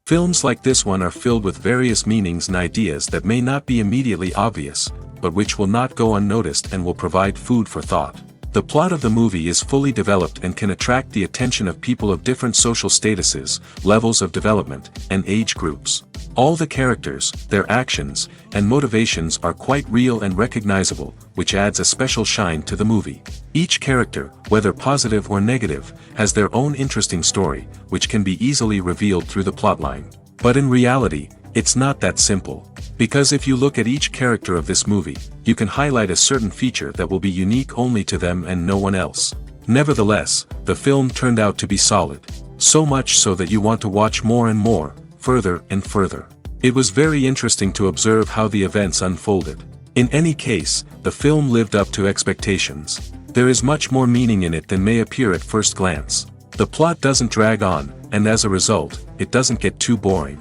Films like this one are filled with various meanings and ideas that may not be immediately obvious, but which will not go unnoticed and will provide food for thought. The plot of the movie is fully developed and can attract the attention of people of different social statuses, levels of development, and age groups. All the characters, their actions, and motivations are quite real and recognizable, which adds a special shine to the movie. Each character, whether positive or negative, has their own interesting story, which can be easily revealed through the plotline. But in reality, it's not that simple. Because if you look at each character of this movie, you can highlight a certain feature that will be unique only to them and no one else. Nevertheless, the film turned out to be solid. So much so that you want to watch more and more, further and further. It was very interesting to observe how the events unfolded. In any case, the film lived up to expectations. There is much more meaning in it than may appear at first glance. The plot doesn't drag on, and as a result, it doesn't get too boring.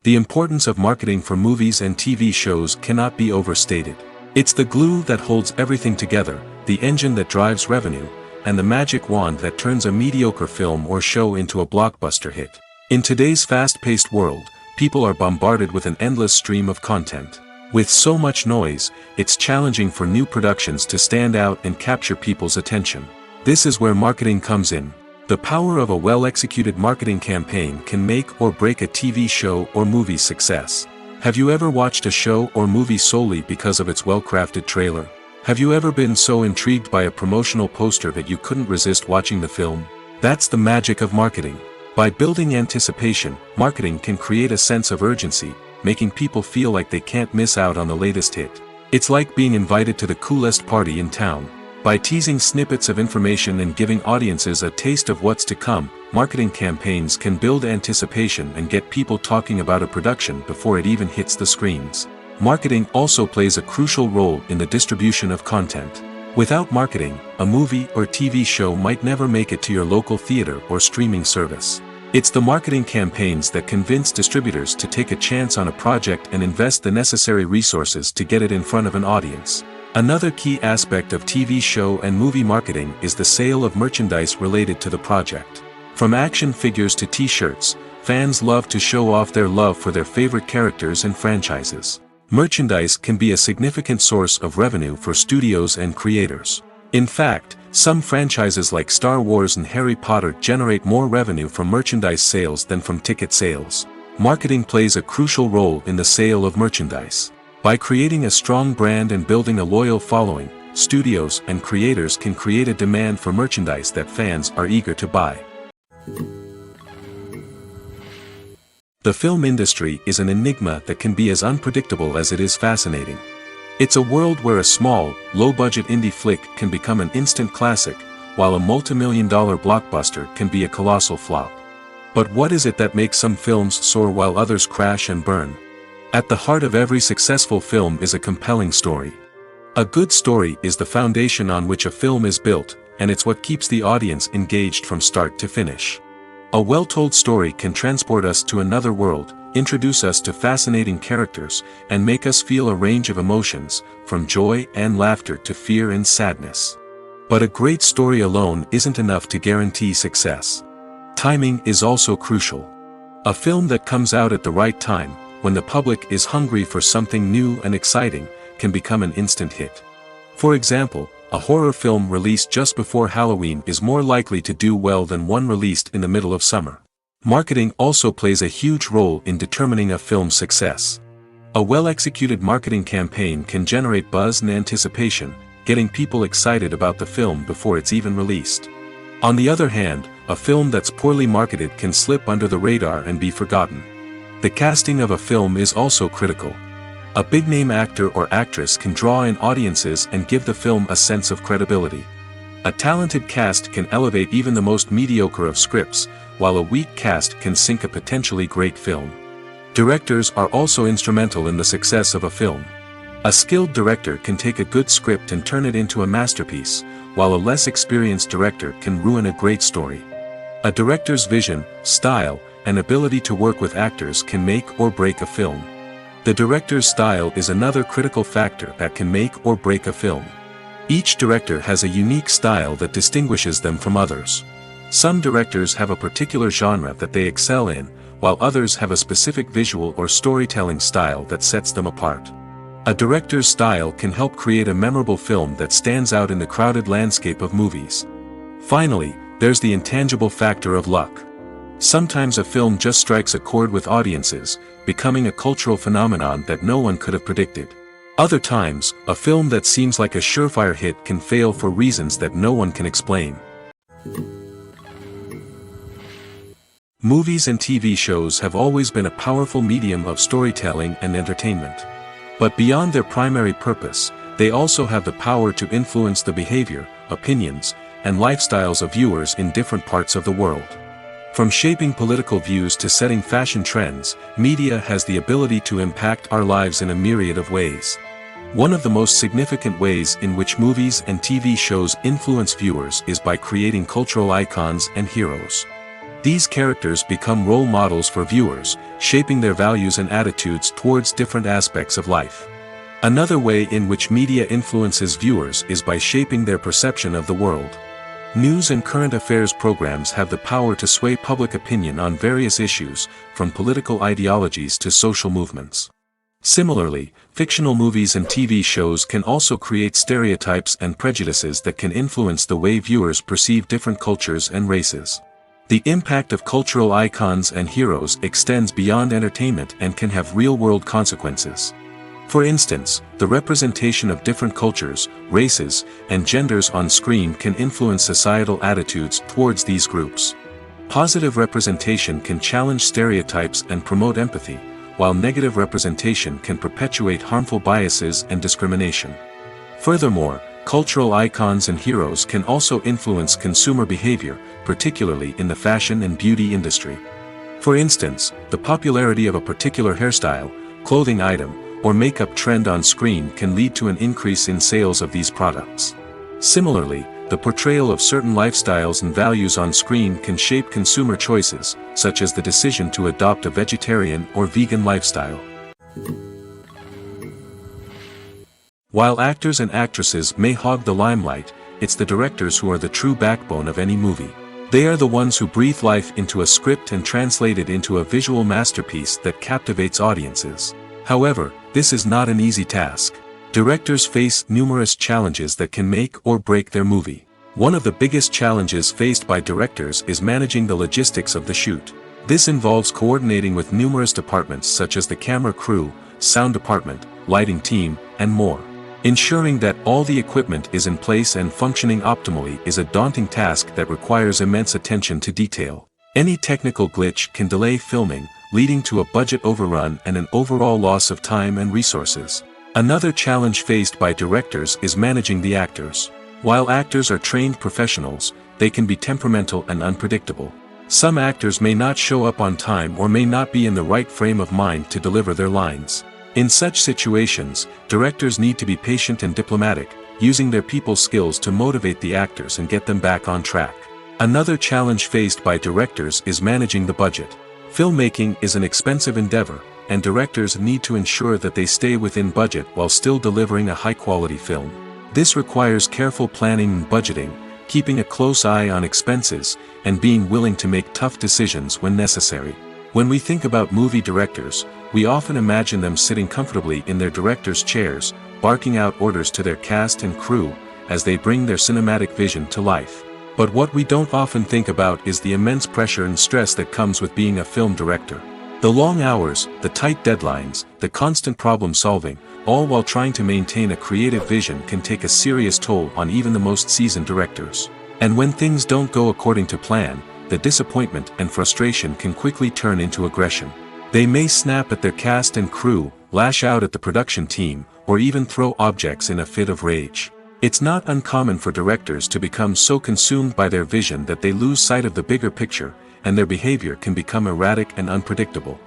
The importance of marketing for movies and TV shows cannot be overstated. It's the glue that holds everything together, the engine that drives revenue, and the magic wand that turns a mediocre film or show into a blockbuster hit. In today's fast-paced world, people are bombarded with an endless stream of content. With so much noise, it's challenging for new productions to stand out and capture people's attention. This is where marketing comes in. The power of a well-executed marketing campaign can make or break a TV show or movie's success. Have you ever watched a show or movie solely because of its well-crafted trailer? Have you ever been so intrigued by a promotional poster that you couldn't resist watching the film? That's the magic of marketing. By building anticipation, marketing can create a sense of urgency, making people feel like they can't miss out on the latest hit. It's like being invited to the coolest party in town. By teasing snippets of information and giving audiences a taste of what's to come, marketing campaigns can build anticipation and get people talking about a production before it even hits the screens. Marketing also plays a crucial role in the distribution of content. Without marketing, a movie or TV show might never make it to your local theater or streaming service. It's the marketing campaigns that convince distributors to take a chance on a project and invest the necessary resources to get it in front of an audience. Another key aspect of TV show and movie marketing is the sale of merchandise related to the project. From action figures to t-shirts, fans love to show off their love for their favorite characters and franchises. Merchandise can be a significant source of revenue for studios and creators. In fact, some franchises like Star Wars and Harry Potter generate more revenue from merchandise sales than from ticket sales. Marketing plays a crucial role in the sale of merchandise. By creating a strong brand and building a loyal following, studios and creators can create a demand for merchandise that fans are eager to buy. The film industry is an enigma that can be as unpredictable as it is fascinating. It's a world where a small, low-budget indie flick can become an instant classic, while a multi-million-dollar blockbuster can be a colossal flop. But what is it that makes some films soar while others crash and burn? At the heart of every successful film is a compelling story. A good story is the foundation on which a film is built, and it's what keeps the audience engaged from start to finish. A well-told story can transport us to another world, introduce us to fascinating characters, and make us feel a range of emotions, from joy and laughter to fear and sadness. But a great story alone isn't enough to guarantee success. Timing is also crucial. A film that comes out at the right time, when the public is hungry for something new and exciting, can become an instant hit. For example, A horror film released just before Halloween is more likely to do well than one released in the middle of summer. Marketing also plays a huge role in determining a film's success. A well-executed marketing campaign can generate buzz and anticipation, getting people excited about the film before it's even released. On the other hand, a film that's poorly marketed can slip under the radar and be forgotten. The casting of a film is also critical. A big-name actor or actress can draw in audiences and give the film a sense of credibility. A talented cast can elevate even the most mediocre of scripts, while a weak cast can sink a potentially great film. Directors are also instrumental in the success of a film. A skilled director can take a good script and turn it into a masterpiece, while a less experienced director can ruin a great story. A director's vision, style, and ability to work with actors can make or break a film. The director's style is another critical factor that can make or break a film. Each director has a unique style that distinguishes them from others. Some directors have a particular genre that they excel in, while others have a specific visual or storytelling style that sets them apart. A director's style can help create a memorable film that stands out in the crowded landscape of movies. Finally, there's the intangible factor of luck. Sometimes a film just strikes a chord with audiences, becoming a cultural phenomenon that no one could have predicted. Other times, a film that seems like a surefire hit can fail for reasons that no one can explain. Movies and TV shows have always been a powerful medium of storytelling and entertainment. But beyond their primary purpose, they also have the power to influence the behavior, opinions, and lifestyles of viewers in different parts of the world. From shaping political views to setting fashion trends, media has the ability to impact our lives in a myriad of ways. One of the most significant ways in which movies and TV shows influence viewers is by creating cultural icons and heroes. These characters become role models for viewers, shaping their values and attitudes towards different aspects of life. Another way in which media influences viewers is by shaping their perception of the world. News and current affairs programs have the power to sway public opinion on various issues, from political ideologies to social movements. Similarly, fictional movies and TV shows can also create stereotypes and prejudices that can influence the way viewers perceive different cultures and races. The impact of cultural icons and heroes extends beyond entertainment and can have real-world consequences. For instance, the representation of different cultures, races, and genders on screen can influence societal attitudes towards these groups. Positive representation can challenge stereotypes and promote empathy, while negative representation can perpetuate harmful biases and discrimination. Furthermore, cultural icons and heroes can also influence consumer behavior, particularly in the fashion and beauty industry. For instance, the popularity of a particular hairstyle, clothing item, or makeup trend on screen can lead to an increase in sales of these products. Similarly, the portrayal of certain lifestyles and values on screen can shape consumer choices, such as the decision to adopt a vegetarian or vegan lifestyle. While actors and actresses may hog the limelight, it's the directors who are the true backbone of any movie. They are the ones who breathe life into a script and translate it into a visual masterpiece that captivates audiences. However, this is not an easy task. Directors face numerous challenges that can make or break their movie. One of the biggest challenges faced by directors is managing the logistics of the shoot. This involves coordinating with numerous departments such as the camera crew, sound department, lighting team, and more. Ensuring that all the equipment is in place and functioning optimally is a daunting task that requires immense attention to detail. Any technical glitch can delay filming, leading to a budget overrun and an overall loss of time and resources. Another challenge faced by directors is managing the actors. While actors are trained professionals, they can be temperamental and unpredictable. Some actors may not show up on time or may not be in the right frame of mind to deliver their lines. In such situations, directors need to be patient and diplomatic, using their people skills to motivate the actors and get them back on track. Another challenge faced by directors is managing the budget. Filmmaking is an expensive endeavor, and directors need to ensure that they stay within budget while still delivering a high-quality film. This requires careful planning and budgeting, keeping a close eye on expenses, and being willing to make tough decisions when necessary. When we think about movie directors, we often imagine them sitting comfortably in their director's chairs, barking out orders to their cast and crew, as they bring their cinematic vision to life. But what we don't often think about is the immense pressure and stress that comes with being a film director. The long hours, the tight deadlines, the constant problem solving, all while trying to maintain a creative vision can take a serious toll on even the most seasoned directors. And when things don't go according to plan, the disappointment and frustration can quickly turn into aggression. They may snap at their cast and crew, lash out at the production team, or even throw objects in a fit of rage. It's not uncommon for directors to become so consumed by their vision that they lose sight of the bigger picture, and their behavior can become erratic and unpredictable.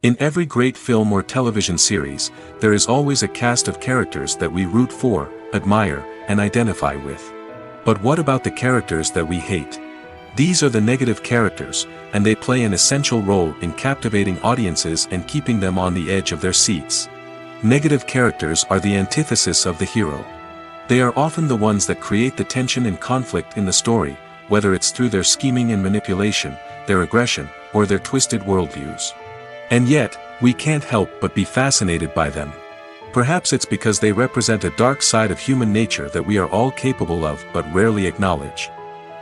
In every great film or television series, there is always a cast of characters that we root for, admire, and identify with. But what about the characters that we hate? These are the negative characters, and they play an essential role in captivating audiences and keeping them on the edge of their seats. Negative characters are the antithesis of the hero. They are often the ones that create the tension and conflict in the story, whether it's through their scheming and manipulation, their aggression, or their twisted worldviews. And yet, we can't help but be fascinated by them. Perhaps it's because they represent a dark side of human nature that we are all capable of but rarely acknowledge.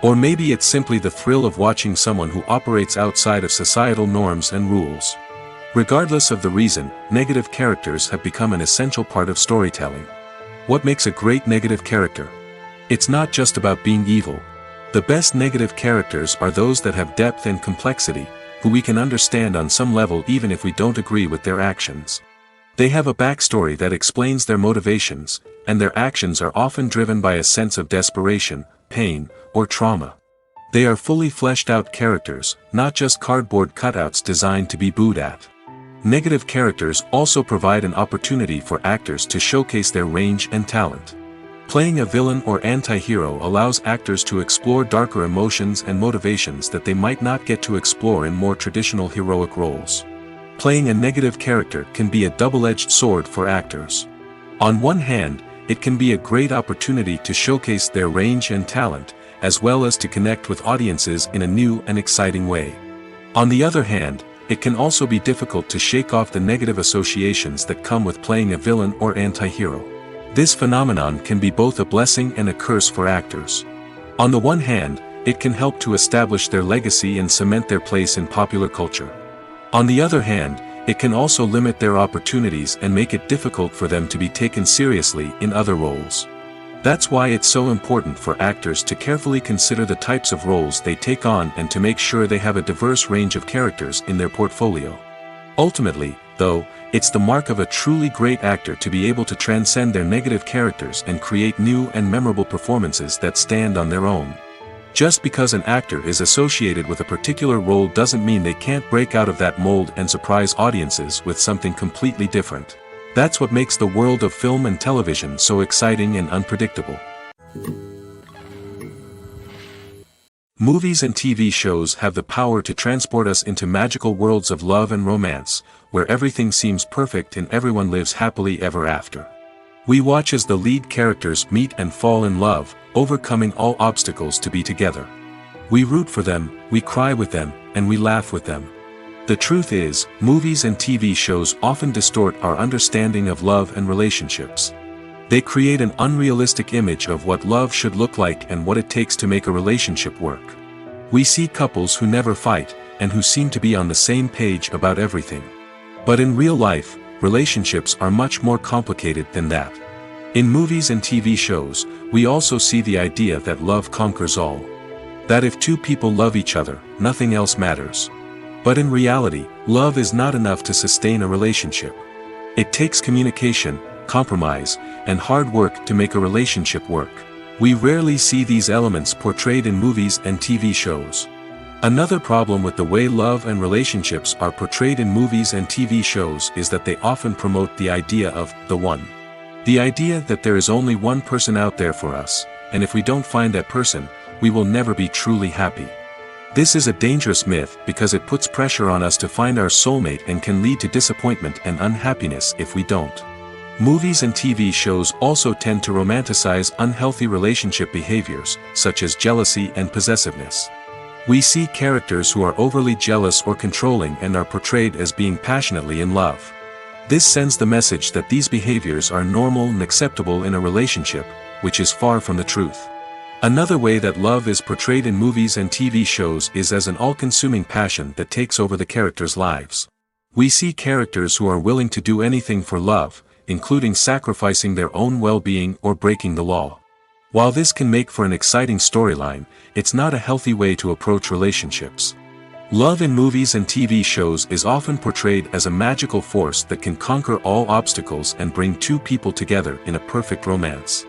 Or maybe it's simply the thrill of watching someone who operates outside of societal norms and rules. Regardless of the reason, negative characters have become an essential part of storytelling. What makes a great negative character? It's not just about being evil. The best negative characters are those that have depth and complexity, who we can understand on some level even if we don't agree with their actions. They have a backstory that explains their motivations, and their actions are often driven by a sense of desperation, pain, or trauma. They are fully fleshed out characters, not just cardboard cutouts designed to be booed at. Negative characters also provide an opportunity for actors to showcase their range and talent. Playing a villain or anti-hero allows actors to explore darker emotions and motivations that they might not get to explore in more traditional heroic roles. Playing a negative character can be a double-edged sword for actors. On one hand, it can be a great opportunity to showcase their range and talent, as well as to connect with audiences in a new and exciting way. On the other hand, it can also be difficult to shake off the negative associations that come with playing a villain or anti-hero. This phenomenon can be both a blessing and a curse for actors. On the one hand, it can help to establish their legacy and cement their place in popular culture. On the other hand, it can also limit their opportunities and make it difficult for them to be taken seriously in other roles. That's why it's so important for actors to carefully consider the types of roles they take on and to make sure they have a diverse range of characters in their portfolio. Ultimately, though, it's the mark of a truly great actor to be able to transcend their negative characters and create new and memorable performances that stand on their own. Just because an actor is associated with a particular role doesn't mean they can't break out of that mold and surprise audiences with something completely different. That's what makes the world of film and television so exciting and unpredictable. Movies and TV shows have the power to transport us into magical worlds of love and romance, where everything seems perfect and everyone lives happily ever after. We watch as the lead characters meet and fall in love, overcoming all obstacles to be together. We root for them, we cry with them, and we laugh with them. The truth is, movies and TV shows often distort our understanding of love and relationships. They create an unrealistic image of what love should look like and what it takes to make a relationship work. We see couples who never fight, and who seem to be on the same page about everything. But in real life, relationships are much more complicated than that. In movies and TV shows, we also see the idea that love conquers all. That if two people love each other, nothing else matters. But in reality, love is not enough to sustain a relationship. It takes communication, compromise, and hard work to make a relationship work. We rarely see these elements portrayed in movies and TV shows. Another problem with the way love and relationships are portrayed in movies and TV shows is that they often promote the idea of the one. The idea that there is only one person out there for us, and if we don't find that person, we will never be truly happy. This is a dangerous myth because it puts pressure on us to find our soulmate and can lead to disappointment and unhappiness if we don't. Movies and TV shows also tend to romanticize unhealthy relationship behaviors, such as jealousy and possessiveness. We see characters who are overly jealous or controlling and are portrayed as being passionately in love. This sends the message that these behaviors are normal and acceptable in a relationship, which is far from the truth. Another way that love is portrayed in movies and TV shows is as an all-consuming passion that takes over the characters' lives. We see characters who are willing to do anything for love, including sacrificing their own well-being or breaking the law. While this can make for an exciting storyline, it's not a healthy way to approach relationships. Love in movies and TV shows is often portrayed as a magical force that can conquer all obstacles and bring two people together in a perfect romance.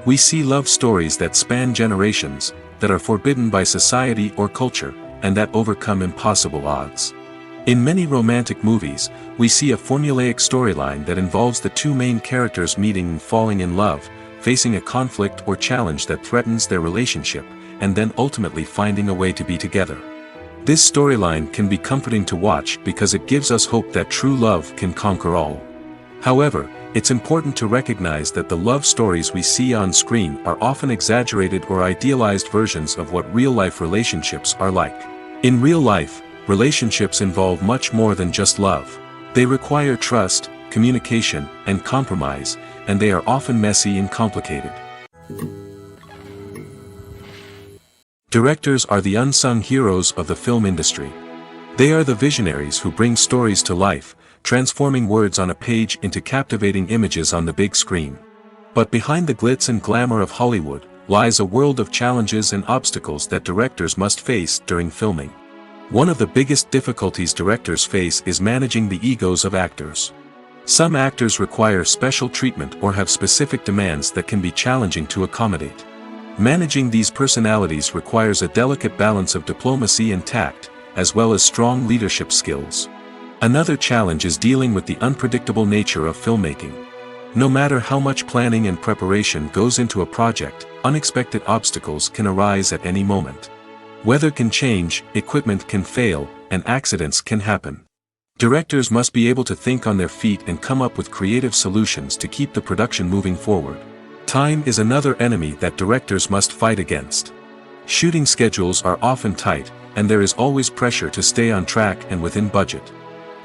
We see love stories that span generations, that are forbidden by society or culture, and that overcome impossible odds. In many romantic movies, we see a formulaic storyline that involves the two main characters meeting and falling in love, facing a conflict or challenge that threatens their relationship, and then ultimately finding a way to be together. This storyline can be comforting to watch because it gives us hope that true love can conquer all. However, it's important to recognize that the love stories we see on screen are often exaggerated or idealized versions of what real-life relationships are like. In real life, relationships involve much more than just love. They require trust, communication, and compromise, and they are often messy and complicated. Directors are the unsung heroes of the film industry. They are the visionaries who bring stories to life, transforming words on a page into captivating images on the big screen. But behind the glitz and glamour of Hollywood, lies a world of challenges and obstacles that directors must face during filming. One of the biggest difficulties directors face is managing the egos of actors. Some actors require special treatment or have specific demands that can be challenging to accommodate. Managing these personalities requires a delicate balance of diplomacy and tact, as well as strong leadership skills. Another challenge is dealing with the unpredictable nature of filmmaking. No matter how much planning and preparation goes into a project, unexpected obstacles can arise at any moment. Weather can change, equipment can fail, and accidents can happen. Directors must be able to think on their feet and come up with creative solutions to keep the production moving forward. Time is another enemy that directors must fight against. Shooting schedules are often tight, and there is always pressure to stay on track and within budget.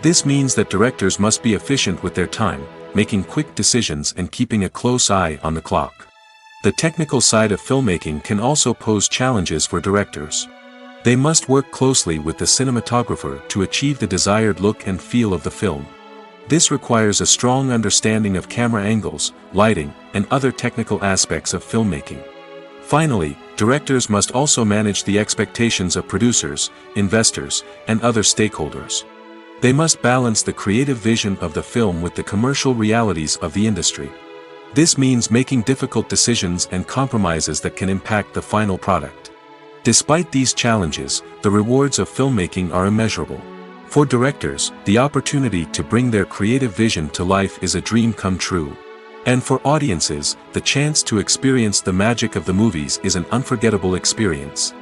This means that directors must be efficient with their time, making quick decisions and keeping a close eye on the clock. The technical side of filmmaking can also pose challenges for directors. They must work closely with the cinematographer to achieve the desired look and feel of the film. This requires a strong understanding of camera angles, lighting, and other technical aspects of filmmaking. Finally, directors must also manage the expectations of producers, investors, and other stakeholders. They must balance the creative vision of the film with the commercial realities of the industry. This means making difficult decisions and compromises that can impact the final product. Despite these challenges, the rewards of filmmaking are immeasurable. For directors, the opportunity to bring their creative vision to life is a dream come true. And for audiences, the chance to experience the magic of the movies is an unforgettable experience.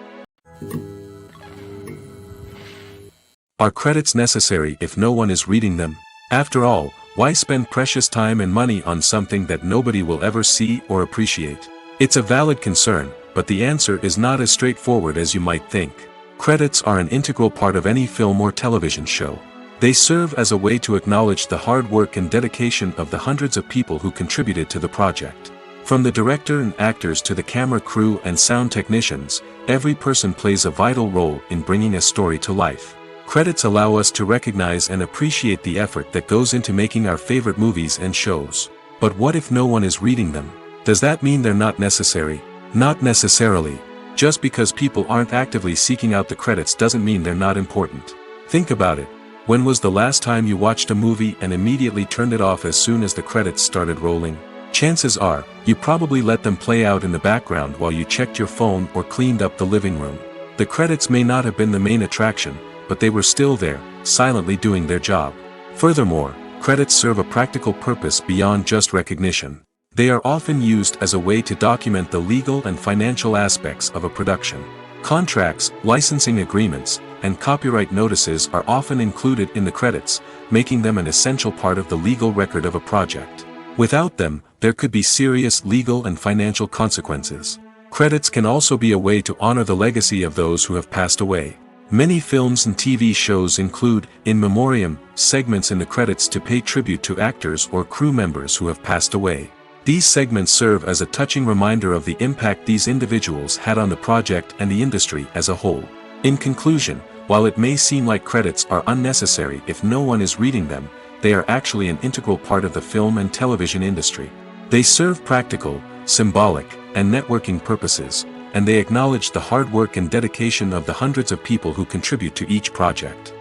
Are credits necessary if no one is reading them? After all, why spend precious time and money on something that nobody will ever see or appreciate? It's a valid concern, but the answer is not as straightforward as you might think. Credits are an integral part of any film or television show. They serve as a way to acknowledge the hard work and dedication of the hundreds of people who contributed to the project. From the director and actors to the camera crew and sound technicians, every person plays a vital role in bringing a story to life. Credits allow us to recognize and appreciate the effort that goes into making our favorite movies and shows. But what if no one is reading them? Does that mean they're not necessary? Not necessarily. Just because people aren't actively seeking out the credits doesn't mean they're not important. Think about it. When was the last time you watched a movie and immediately turned it off as soon as the credits started rolling? Chances are, you probably let them play out in the background while you checked your phone or cleaned up the living room. The credits may not have been the main attraction, but they were still there, silently doing their job. Furthermore, credits serve a practical purpose beyond just recognition. They are often used as a way to document the legal and financial aspects of a production. Contracts, licensing agreements, and copyright notices are often included in the credits, making them an essential part of the legal record of a project. Without them, there could be serious legal and financial consequences. Credits can also be a way to honor the legacy of those who have passed away. Many films and TV shows include, in memoriam, segments in the credits to pay tribute to actors or crew members who have passed away. These segments serve as a touching reminder of the impact these individuals had on the project and the industry as a whole. In conclusion, while it may seem like credits are unnecessary if no one is reading them, they are actually an integral part of the film and television industry. They serve practical, symbolic, and networking purposes, and they acknowledge the hard work and dedication of the hundreds of people who contribute to each project.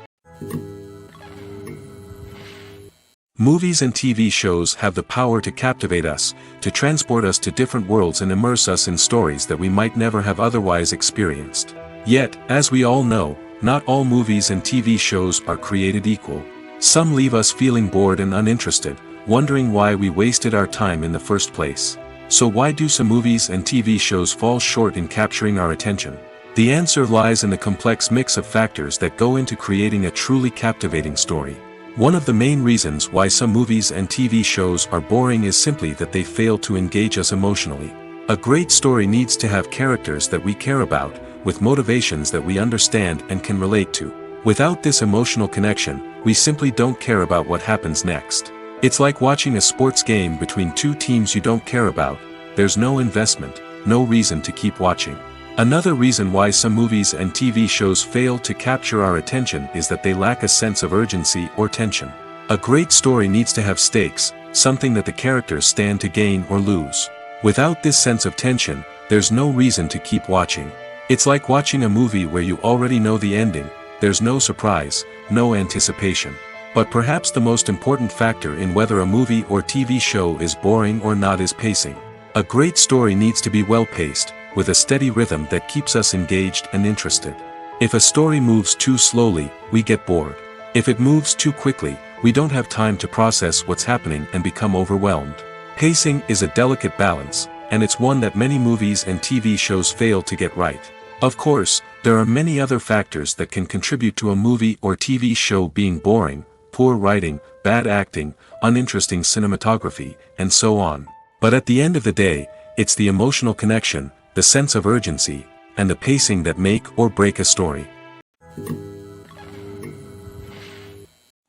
Movies and TV shows have the power to captivate us, to transport us to different worlds and immerse us in stories that we might never have otherwise experienced. Yet, as we all know, not all movies and TV shows are created equal. Some leave us feeling bored and uninterested, wondering why we wasted our time in the first place. So why do some movies and TV shows fall short in capturing our attention? The answer lies in the complex mix of factors that go into creating a truly captivating story. One of the main reasons why some movies and TV shows are boring is simply that they fail to engage us emotionally. A great story needs to have characters that we care about, with motivations that we understand and can relate to. Without this emotional connection, we simply don't care about what happens next. It's like watching a sports game between two teams you don't care about. There's no investment, no reason to keep watching. Another reason why some movies and TV shows fail to capture our attention is that they lack a sense of urgency or tension. A great story needs to have stakes, something that the characters stand to gain or lose. Without this sense of tension, there's no reason to keep watching. It's like watching a movie where you already know the ending. There's no surprise, no anticipation. But perhaps the most important factor in whether a movie or TV show is boring or not is pacing. A great story needs to be well-paced, with a steady rhythm that keeps us engaged and interested. If a story moves too slowly, we get bored. If it moves too quickly, we don't have time to process what's happening and become overwhelmed. Pacing is a delicate balance, and it's one that many movies and TV shows fail to get right. Of course, there are many other factors that can contribute to a movie or TV show being boring: poor writing, bad acting, uninteresting cinematography, and so on. But at the end of the day, it's the emotional connection, the sense of urgency, and the pacing that make or break a story.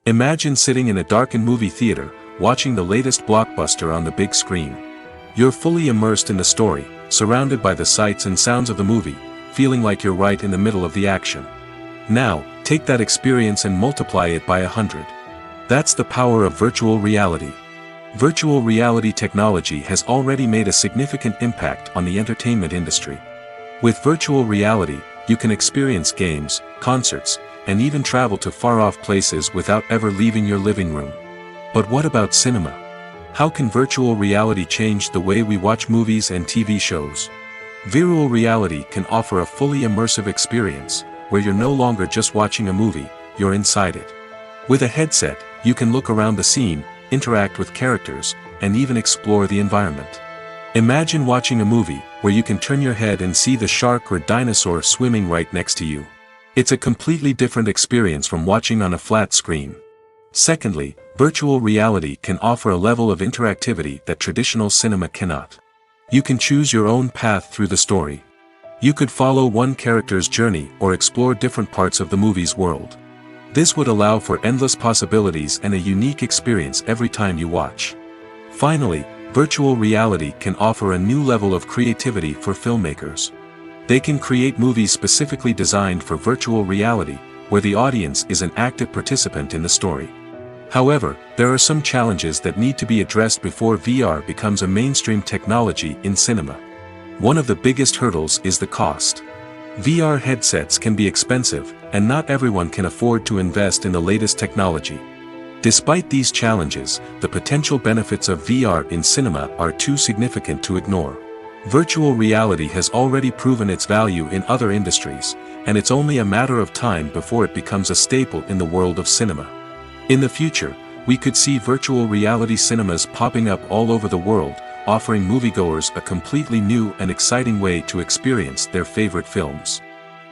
Imagine sitting in a darkened movie theater, watching the latest blockbuster on the big screen. You're fully immersed in the story, surrounded by the sights and sounds of the movie, feeling like you're right in the middle of the action. Now, take that experience and multiply it by 100. That's the power of virtual reality. Virtual reality technology has already made a significant impact on the entertainment industry. With virtual reality, you can experience games, concerts, and even travel to far-off places without ever leaving your living room. But what about cinema? How can virtual reality change the way we watch movies and TV shows? Virtual reality can offer a fully immersive experience, where you're no longer just watching a movie, you're inside it. With a headset, you can look around the scene, interact with characters, and even explore the environment. Imagine watching a movie where you can turn your head and see the shark or dinosaur swimming right next to you. It's a completely different experience from watching on a flat screen. Secondly, virtual reality can offer a level of interactivity that traditional cinema cannot. You can choose your own path through the story. You could follow one character's journey or explore different parts of the movie's world. This would allow for endless possibilities and a unique experience every time you watch. Finally, virtual reality can offer a new level of creativity for filmmakers. They can create movies specifically designed for virtual reality, where the audience is an active participant in the story. However, there are some challenges that need to be addressed before VR becomes a mainstream technology in cinema. One of the biggest hurdles is the cost. VR headsets can be expensive, and not everyone can afford to invest in the latest technology. Despite these challenges, the potential benefits of VR in cinema are too significant to ignore. Virtual reality has already proven its value in other industries, and it's only a matter of time before it becomes a staple in the world of cinema. In the future, we could see virtual reality cinemas popping up all over the world, offering moviegoers a completely new and exciting way to experience their favorite films.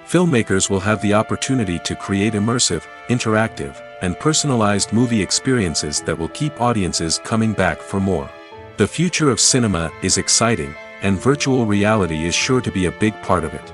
Filmmakers will have the opportunity to create immersive, interactive, and personalized movie experiences that will keep audiences coming back for more. The future of cinema is exciting, and virtual reality is sure to be a big part of it.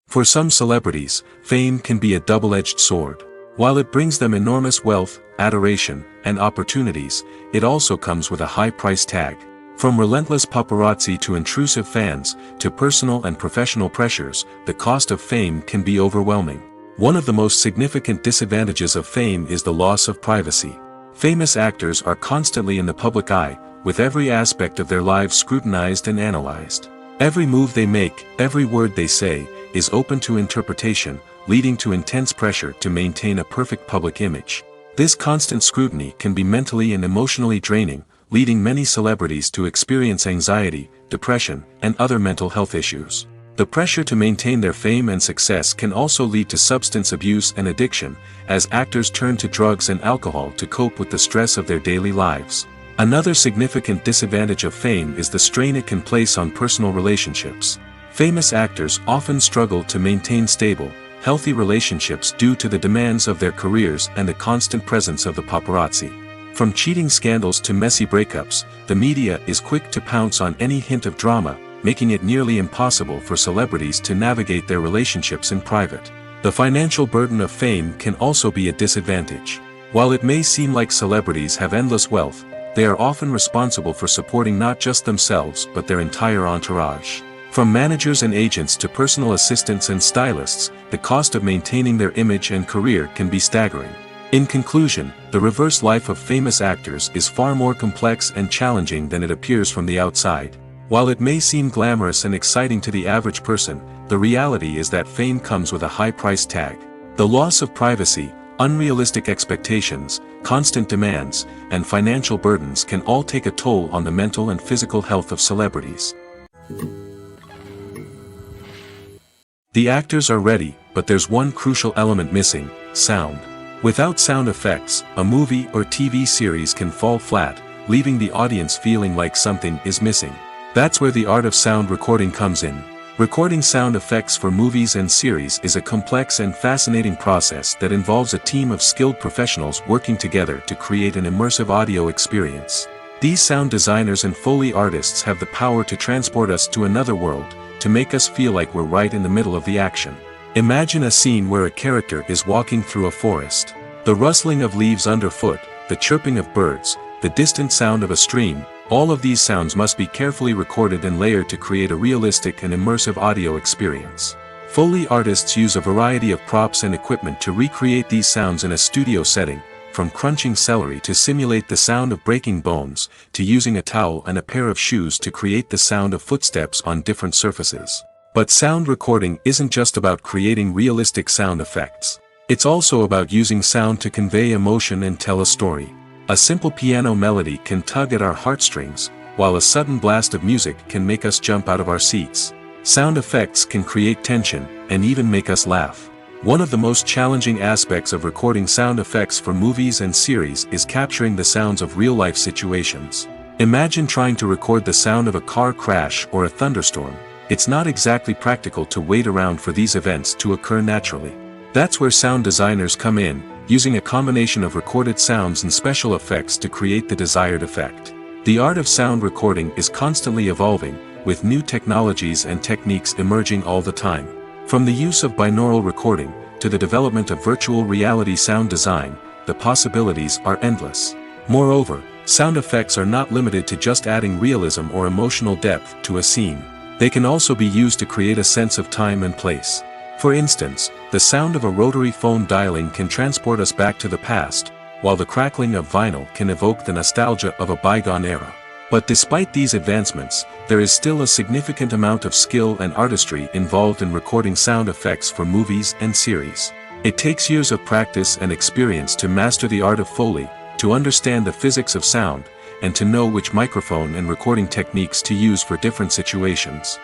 For some celebrities, fame can be a double-edged sword. While it brings them enormous wealth, adoration, and opportunities, it also comes with a high price tag. From relentless paparazzi to intrusive fans, to personal and professional pressures, the cost of fame can be overwhelming. One of the most significant disadvantages of fame is the loss of privacy. Famous actors are constantly in the public eye, with every aspect of their lives scrutinized and analyzed. Every move they make, every word they say, is open to interpretation, leading to intense pressure to maintain a perfect public image. This constant scrutiny can be mentally and emotionally draining, leading many celebrities to experience anxiety, depression, and other mental health issues. The pressure to maintain their fame and success can also lead to substance abuse and addiction, as actors turn to drugs and alcohol to cope with the stress of their daily lives. Another significant disadvantage of fame is the strain it can place on personal relationships. Famous actors often struggle to maintain stable, healthy relationships due to the demands of their careers and the constant presence of the paparazzi. From cheating scandals to messy breakups, the media is quick to pounce on any hint of drama, making it nearly impossible for celebrities to navigate their relationships in private. The financial burden of fame can also be a disadvantage. While it may seem like celebrities have endless wealth, they are often responsible for supporting not just themselves but their entire entourage. From managers and agents to personal assistants and stylists, the cost of maintaining their image and career can be staggering. In conclusion, the reverse life of famous actors is far more complex and challenging than it appears from the outside. While it may seem glamorous and exciting to the average person, the reality is that fame comes with a high price tag. The loss of privacy, unrealistic expectations, constant demands, and financial burdens can all take a toll on the mental and physical health of celebrities. The actors are ready, but there's one crucial element missing: sound. Without sound effects, a movie or TV series can fall flat, leaving the audience feeling like something is missing. That's where the art of sound recording comes in. Recording sound effects for movies and series is a complex and fascinating process that involves a team of skilled professionals working together to create an immersive audio experience. These sound designers and Foley artists have the power to transport us to another world, to make us feel like we're right in the middle of the action. Imagine a scene where a character is walking through a forest. The rustling of leaves underfoot, the chirping of birds, the distant sound of a stream, all of these sounds must be carefully recorded and layered to create a realistic and immersive audio experience. Foley artists use a variety of props and equipment to recreate these sounds in a studio setting, from crunching celery to simulate the sound of breaking bones, to using a towel and a pair of shoes to create the sound of footsteps on different surfaces. But sound recording isn't just about creating realistic sound effects. It's also about using sound to convey emotion and tell a story. A simple piano melody can tug at our heartstrings, while a sudden blast of music can make us jump out of our seats. Sound effects can create tension, and even make us laugh. One of the most challenging aspects of recording sound effects for movies and series is capturing the sounds of real-life situations. Imagine trying to record the sound of a car crash or a thunderstorm. It's not exactly practical to wait around for these events to occur naturally. That's where sound designers come in, using a combination of recorded sounds and special effects to create the desired effect. The art of sound recording is constantly evolving, with new technologies and techniques emerging all the time. From the use of binaural recording, to the development of virtual reality sound design, the possibilities are endless. Moreover, sound effects are not limited to just adding realism or emotional depth to a scene. They can also be used to create a sense of time and place. For instance, the sound of a rotary phone dialing can transport us back to the past, while the crackling of vinyl can evoke the nostalgia of a bygone era. But despite these advancements, there is still a significant amount of skill and artistry involved in recording sound effects for movies and series. It takes years of practice and experience to master the art of Foley, to understand the physics of sound, and to know which microphone and recording techniques to use for different situations.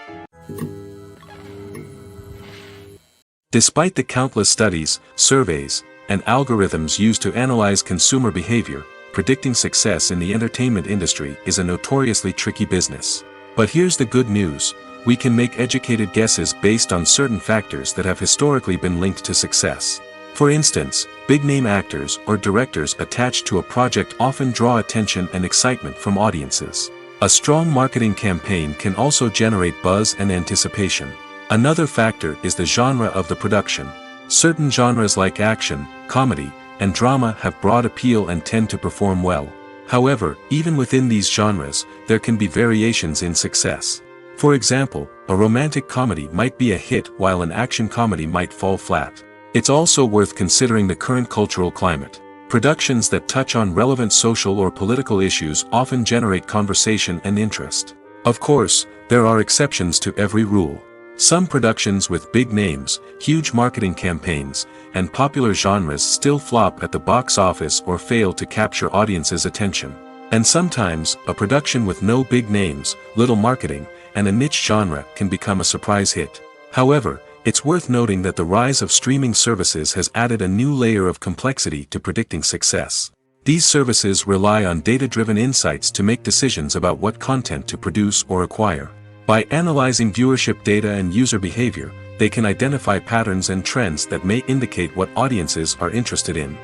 Despite the countless studies, surveys, and algorithms used to analyze consumer behavior, predicting success in the entertainment industry is a notoriously tricky business. But here's the good news: we can make educated guesses based on certain factors that have historically been linked to success. For instance, big-name actors or directors attached to a project often draw attention and excitement from audiences. A strong marketing campaign can also generate buzz and anticipation. Another factor is the genre of the production. Certain genres like action, comedy, and drama have broad appeal and tend to perform well. However, even within these genres, there can be variations in success. For example, a romantic comedy might be a hit while an action comedy might fall flat. It's also worth considering the current cultural climate. Productions that touch on relevant social or political issues often generate conversation and interest. Of course, there are exceptions to every rule. Some productions with big names, huge marketing campaigns, and popular genres still flop at the box office or fail to capture audiences' attention. And sometimes, a production with no big names, little marketing, and a niche genre can become a surprise hit. However, it's worth noting that the rise of streaming services has added a new layer of complexity to predicting success. These services rely on data-driven insights to make decisions about what content to produce or acquire. By analyzing viewership data and user behavior, they can identify patterns and trends that may indicate what audiences are interested in.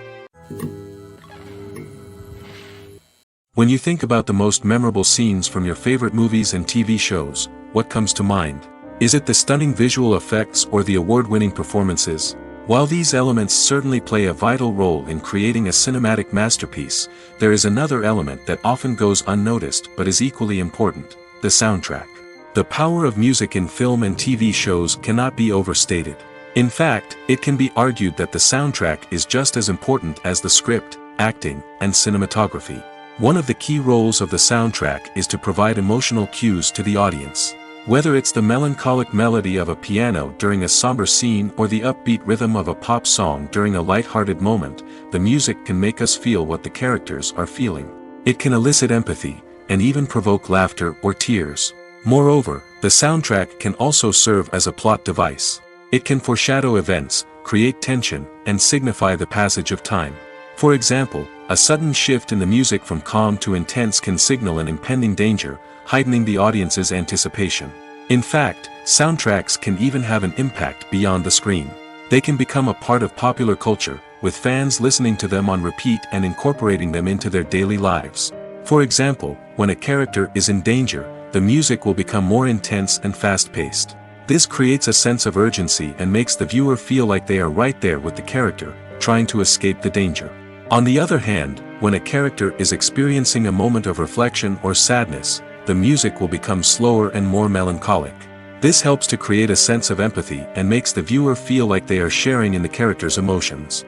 When you think about the most memorable scenes from your favorite movies and TV shows, what comes to mind? Is it the stunning visual effects or the award-winning performances? While these elements certainly play a vital role in creating a cinematic masterpiece, there is another element that often goes unnoticed but is equally important: the soundtrack. The power of music in film and TV shows cannot be overstated. In fact, it can be argued that the soundtrack is just as important as the script, acting, and cinematography. One of the key roles of the soundtrack is to provide emotional cues to the audience. Whether it's the melancholic melody of a piano during a somber scene or the upbeat rhythm of a pop song during a light-hearted moment, the music can make us feel what the characters are feeling. It can elicit empathy, and even provoke laughter or tears. Moreover, the soundtrack can also serve as a plot device. It can foreshadow events, create tension, and signify the passage of time. For example, a sudden shift in the music from calm to intense can signal an impending danger, heightening the audience's anticipation. In fact, soundtracks can even have an impact beyond the screen. They can become a part of popular culture, with fans listening to them on repeat and incorporating them into their daily lives. For example, when a character is in danger, the music will become more intense and fast-paced. This creates a sense of urgency and makes the viewer feel like they are right there with the character, trying to escape the danger. On the other hand, when a character is experiencing a moment of reflection or sadness, the music will become slower and more melancholic. This helps to create a sense of empathy and makes the viewer feel like they are sharing in the character's emotions.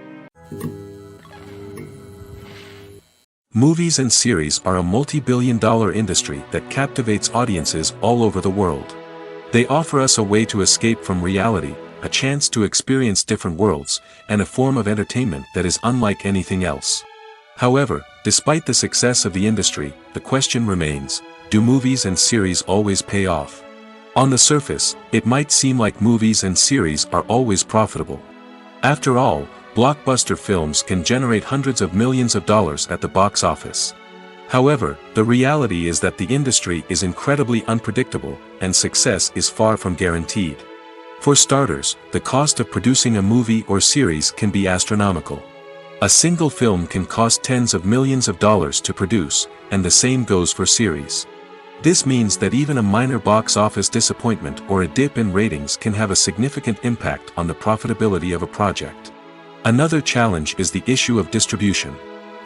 Movies and series are a multi-billion-dollar industry that captivates audiences all over the world. They offer us a way to escape from reality, a chance to experience different worlds, and a form of entertainment that is unlike anything else. However, despite the success of the industry, the question remains: do movies and series always pay off? On the surface, it might seem like movies and series are always profitable. After all, blockbuster films can generate hundreds of millions of dollars at the box office. However, the reality is that the industry is incredibly unpredictable, and success is far from guaranteed. For starters, the cost of producing a movie or series can be astronomical. A single film can cost tens of millions of dollars to produce, and the same goes for series. This means that even a minor box office disappointment or a dip in ratings can have a significant impact on the profitability of a project. Another challenge is the issue of distribution.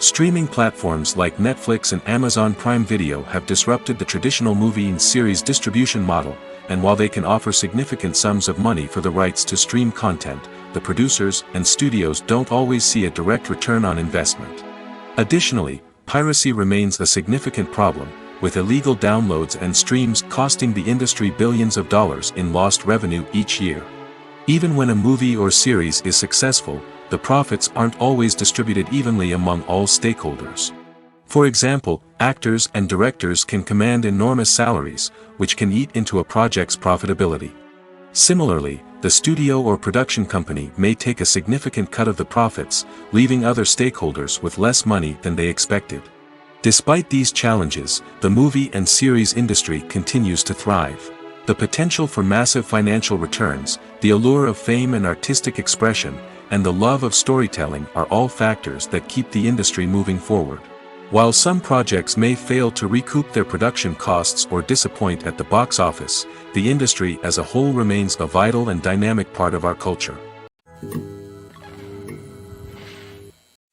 Streaming platforms like Netflix and Amazon Prime Video have disrupted the traditional movie and series distribution model, and while they can offer significant sums of money for the rights to stream content, the producers and studios don't always see a direct return on investment. Additionally, piracy remains a significant problem, with illegal downloads and streams costing the industry billions of dollars in lost revenue each year. Even when a movie or series is successful, the profits aren't always distributed evenly among all stakeholders. For example, actors and directors can command enormous salaries, which can eat into a project's profitability. Similarly, the studio or production company may take a significant cut of the profits, leaving other stakeholders with less money than they expected. Despite these challenges, the movie and series industry continues to thrive. The potential for massive financial returns, the allure of fame and artistic expression, and the love of storytelling are all factors that keep the industry moving forward. While some projects may fail to recoup their production costs or disappoint at the box office, the industry as a whole remains a vital and dynamic part of our culture.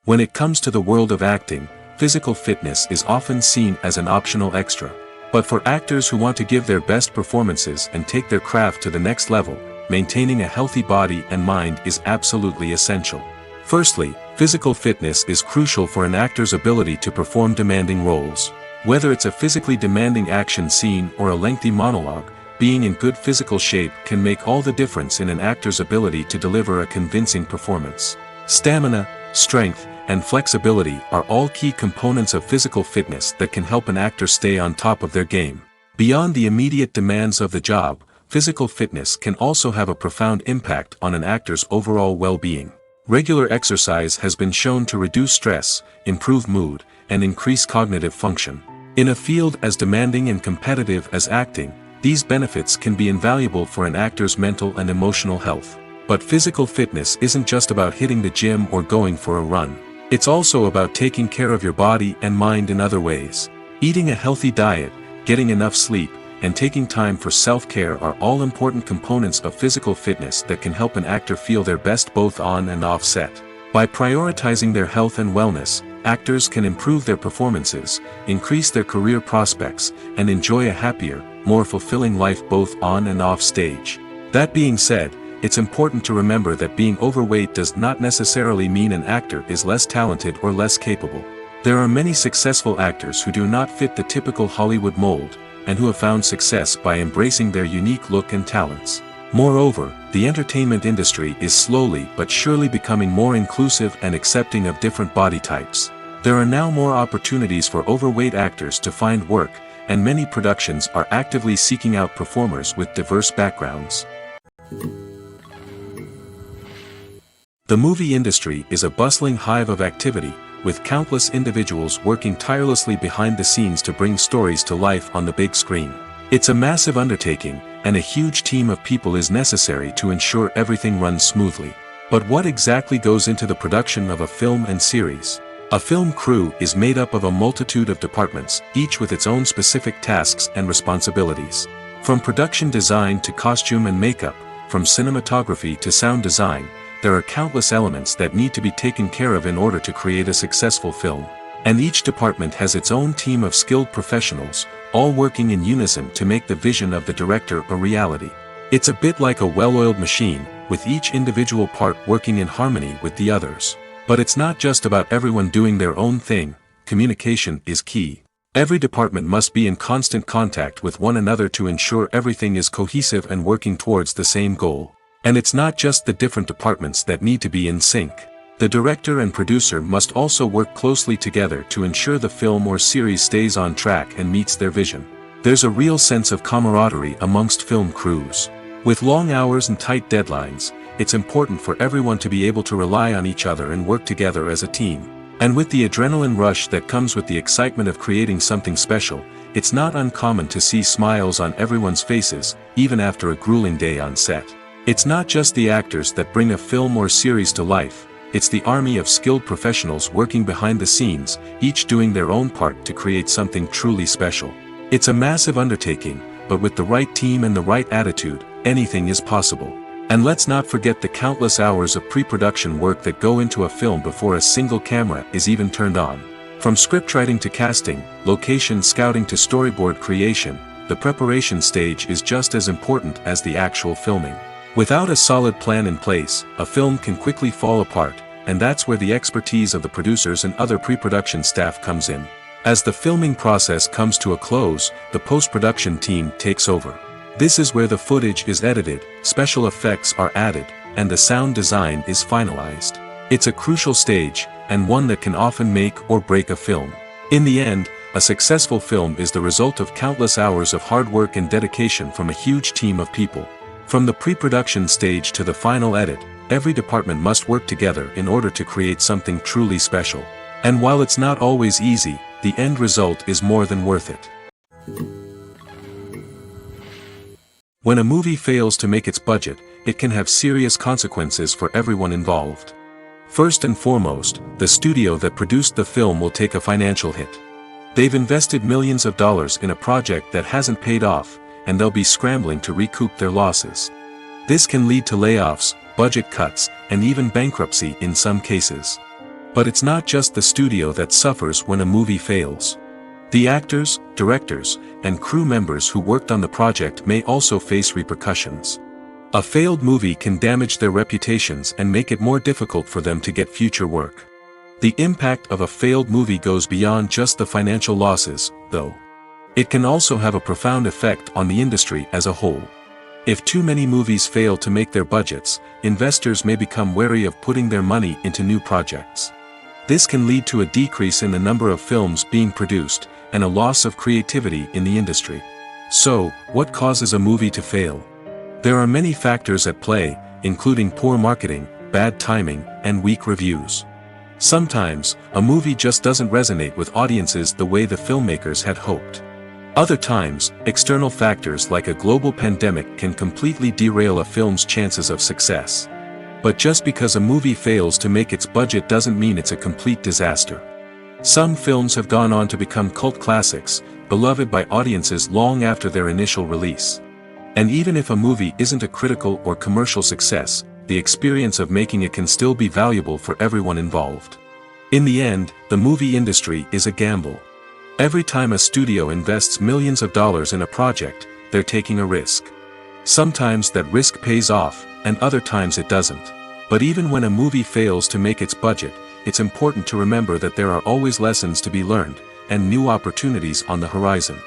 When it comes to the world of acting, physical fitness is often seen as an optional extra. But for actors who want to give their best performances and take their craft to the next level, maintaining a healthy body and mind is absolutely essential. Firstly, physical fitness is crucial for an actor's ability to perform demanding roles. Whether it's a physically demanding action scene or a lengthy monologue, being in good physical shape can make all the difference in an actor's ability to deliver a convincing performance. Stamina, strength, and flexibility are all key components of physical fitness that can help an actor stay on top of their game. Beyond the immediate demands of the job, physical fitness can also have a profound impact on an actor's overall well-being. Regular exercise has been shown to reduce stress, improve mood, and increase cognitive function. In a field as demanding and competitive as acting, these benefits can be invaluable for an actor's mental and emotional health. But physical fitness isn't just about hitting the gym or going for a run. It's also about taking care of your body and mind in other ways. Eating a healthy diet, getting enough sleep, and taking time for self-care are all important components of physical fitness that can help an actor feel their best both on and off set. By prioritizing their health and wellness, actors can improve their performances, increase their career prospects, and enjoy a happier, more fulfilling life both on and off stage. That being said, it's important to remember that being overweight does not necessarily mean an actor is less talented or less capable. There are many successful actors who do not fit the typical Hollywood mold, and who have found success by embracing their unique look and talents. Moreover, the entertainment industry is slowly but surely becoming more inclusive and accepting of different body types. There are now more opportunities for overweight actors to find work, and many productions are actively seeking out performers with diverse backgrounds. The movie industry is a bustling hive of activity, with countless individuals working tirelessly behind the scenes to bring stories to life on the big screen. It's a massive undertaking, and a huge team of people is necessary to ensure everything runs smoothly. But what exactly goes into the production of a film and series? A film crew is made up of a multitude of departments, each with its own specific tasks and responsibilities. From production design to costume and makeup, from cinematography to sound design, there are countless elements that need to be taken care of in order to create a successful film. And each department has its own team of skilled professionals, all working in unison to make the vision of the director a reality. It's a bit like a well-oiled machine, with each individual part working in harmony with the others. But it's not just about everyone doing their own thing. Communication is key. Every department must be in constant contact with one another to ensure everything is cohesive and working towards the same goal. And it's not just the different departments that need to be in sync. The director and producer must also work closely together to ensure the film or series stays on track and meets their vision. There's a real sense of camaraderie amongst film crews. With long hours and tight deadlines, it's important for everyone to be able to rely on each other and work together as a team. And with the adrenaline rush that comes with the excitement of creating something special, it's not uncommon to see smiles on everyone's faces, even after a grueling day on set. It's not just the actors that bring a film or series to life, it's the army of skilled professionals working behind the scenes, each doing their own part to create something truly special. It's a massive undertaking, but with the right team and the right attitude, anything is possible. And let's not forget the countless hours of pre-production work that go into a film before a single camera is even turned on. From scriptwriting to casting, location scouting to storyboard creation, the preparation stage is just as important as the actual filming. Without a solid plan in place, a film can quickly fall apart, and that's where the expertise of the producers and other pre-production staff comes in. As the filming process comes to a close, the post-production team takes over. This is where the footage is edited, special effects are added, and the sound design is finalized. It's a crucial stage, and one that can often make or break a film. In the end, a successful film is the result of countless hours of hard work and dedication from a huge team of people. From the pre-production stage to the final edit, every department must work together in order to create something truly special. And while it's not always easy, the end result is more than worth it. When a movie fails to make its budget, it can have serious consequences for everyone involved. First and foremost, the studio that produced the film will take a financial hit. They've invested millions of dollars in a project that hasn't paid off, and they'll be scrambling to recoup their losses. This can lead to layoffs, budget cuts, and even bankruptcy in some cases. But it's not just the studio that suffers when a movie fails. The actors, directors, and crew members who worked on the project may also face repercussions. A failed movie can damage their reputations and make it more difficult for them to get future work. The impact of a failed movie goes beyond just the financial losses, though. It can also have a profound effect on the industry as a whole. If too many movies fail to make their budgets, investors may become wary of putting their money into new projects. This can lead to a decrease in the number of films being produced, and a loss of creativity in the industry. So, what causes a movie to fail? There are many factors at play, including poor marketing, bad timing, and weak reviews. Sometimes, a movie just doesn't resonate with audiences the way the filmmakers had hoped. Other times, external factors like a global pandemic can completely derail a film's chances of success. But just because a movie fails to make its budget doesn't mean it's a complete disaster. Some films have gone on to become cult classics, beloved by audiences long after their initial release. And even if a movie isn't a critical or commercial success, the experience of making it can still be valuable for everyone involved. In the end, the movie industry is a gamble. Every time a studio invests millions of dollars in a project, they're taking a risk. Sometimes that risk pays off, and other times it doesn't. But even when a movie fails to make its budget, it's important to remember that there are always lessons to be learned, and new opportunities on the horizon.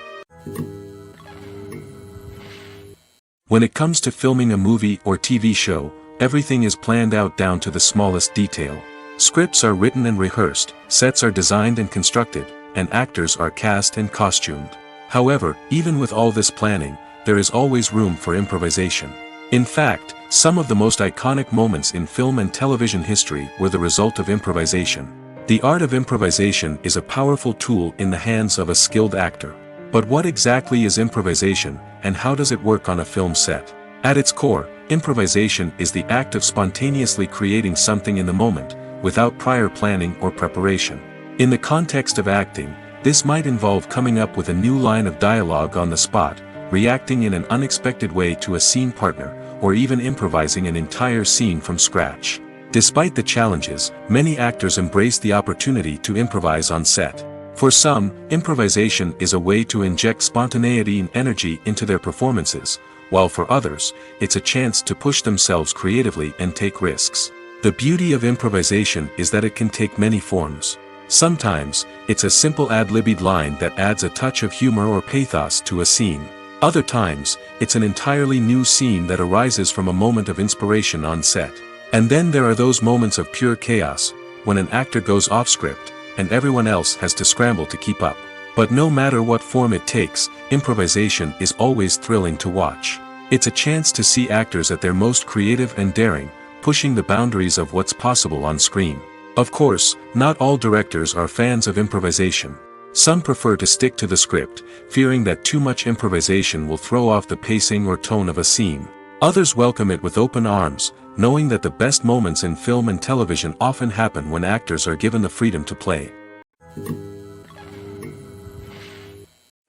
When it comes to filming a movie or TV show, everything is planned out down to the smallest detail. Scripts are written and rehearsed, sets are designed and constructed, and actors are cast and costumed. However, even with all this planning, there is always room for improvisation. In fact, some of the most iconic moments in film and television history were the result of improvisation. The art of improvisation is a powerful tool in the hands of a skilled actor. But what exactly is improvisation, and how does it work on a film set? At its core, improvisation is the act of spontaneously creating something in the moment, without prior planning or preparation. In the context of acting, this might involve coming up with a new line of dialogue on the spot, reacting in an unexpected way to a scene partner, or even improvising an entire scene from scratch. Despite the challenges, many actors embrace the opportunity to improvise on set. For some, improvisation is a way to inject spontaneity and energy into their performances, while for others, it's a chance to push themselves creatively and take risks. The beauty of improvisation is that it can take many forms. Sometimes, it's a simple ad-libbed line that adds a touch of humor or pathos to a scene. Other times, it's an entirely new scene that arises from a moment of inspiration on set. And then there are those moments of pure chaos, when an actor goes off script, and everyone else has to scramble to keep up. But no matter what form it takes, improvisation is always thrilling to watch. It's a chance to see actors at their most creative and daring, pushing the boundaries of what's possible on screen. Of course, not all directors are fans of improvisation. Some prefer to stick to the script, fearing that too much improvisation will throw off the pacing or tone of a scene. Others welcome it with open arms, knowing that the best moments in film and television often happen when actors are given the freedom to play.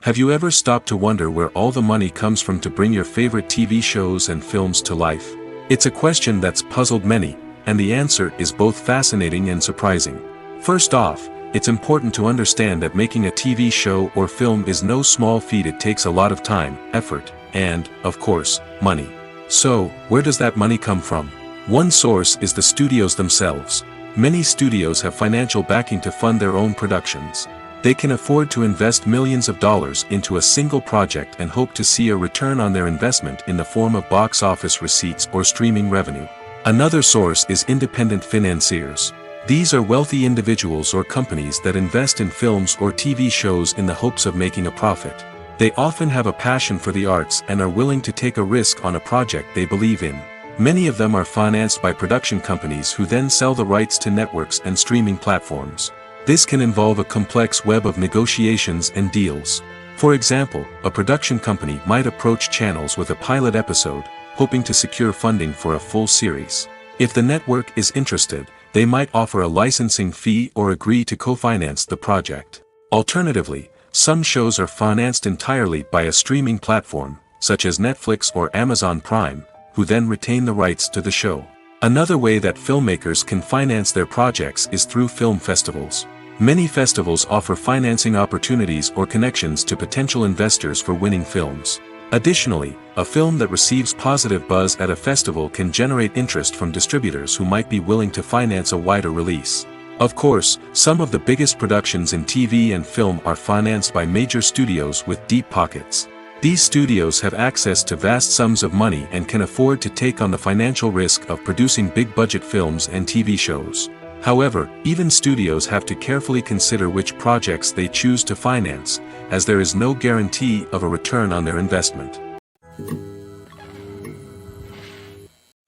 Have you ever stopped to wonder where all the money comes from to bring your favorite TV shows and films to life? It's a question that's puzzled many, and the answer is both fascinating and surprising. First off, it's important to understand that making a TV show or film is no small feat. It takes a lot of time, effort, and, of course, money. So, where does that money come from? One source is the studios themselves. Many studios have financial backing to fund their own productions. They can afford to invest millions of dollars into a single project and hope to see a return on their investment in the form of box office receipts or streaming revenue. Another source is independent financiers. These are wealthy individuals or companies that invest in films or TV shows in the hopes of making a profit. They often have a passion for the arts and are willing to take a risk on a project they believe in. Many of them are financed by production companies who then sell the rights to networks and streaming platforms. This can involve a complex web of negotiations and deals. For example, a production company might approach channels with a pilot episode, hoping to secure funding for a full series. If the network is interested, they might offer a licensing fee or agree to co-finance the project. Alternatively, some shows are financed entirely by a streaming platform, such as Netflix or Amazon Prime, who then retain the rights to the show. Another way that filmmakers can finance their projects is through film festivals. Many festivals offer financing opportunities or connections to potential investors for winning films. Additionally, a film that receives positive buzz at a festival can generate interest from distributors who might be willing to finance a wider release. Of course, some of the biggest productions in TV and film are financed by major studios with deep pockets. These studios have access to vast sums of money and can afford to take on the financial risk of producing big-budget films and TV shows. However, even studios have to carefully consider which projects they choose to finance, as there is no guarantee of a return on their investment.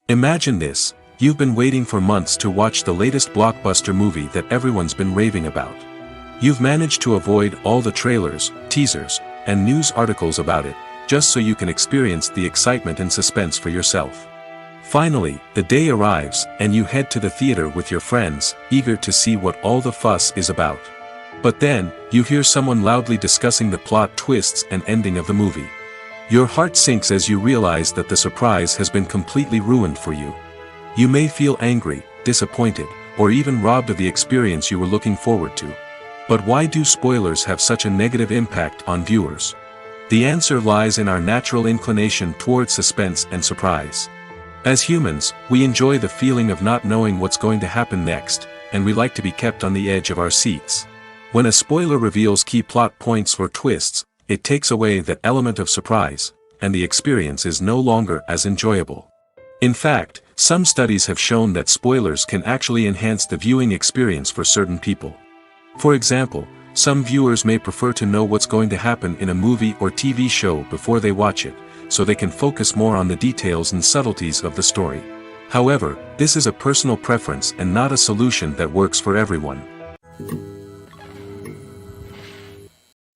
Imagine this: you've been waiting for months to watch the latest blockbuster movie that everyone's been raving about. You've managed to avoid all the trailers, teasers, and news articles about it, just so you can experience the excitement and suspense for yourself. Finally, the day arrives, and you head to the theater with your friends, eager to see what all the fuss is about. But then, you hear someone loudly discussing the plot twists and ending of the movie. Your heart sinks as you realize that the surprise has been completely ruined for you. You may feel angry, disappointed, or even robbed of the experience you were looking forward to. But why do spoilers have such a negative impact on viewers? The answer lies in our natural inclination toward suspense and surprise. As humans, we enjoy the feeling of not knowing what's going to happen next, and we like to be kept on the edge of our seats. When a spoiler reveals key plot points or twists, it takes away that element of surprise, and the experience is no longer as enjoyable. In fact, some studies have shown that spoilers can actually enhance the viewing experience for certain people. For example, some viewers may prefer to know what's going to happen in a movie or TV show before they watch it, so they can focus more on the details and subtleties of the story. However, this is a personal preference and not a solution that works for everyone.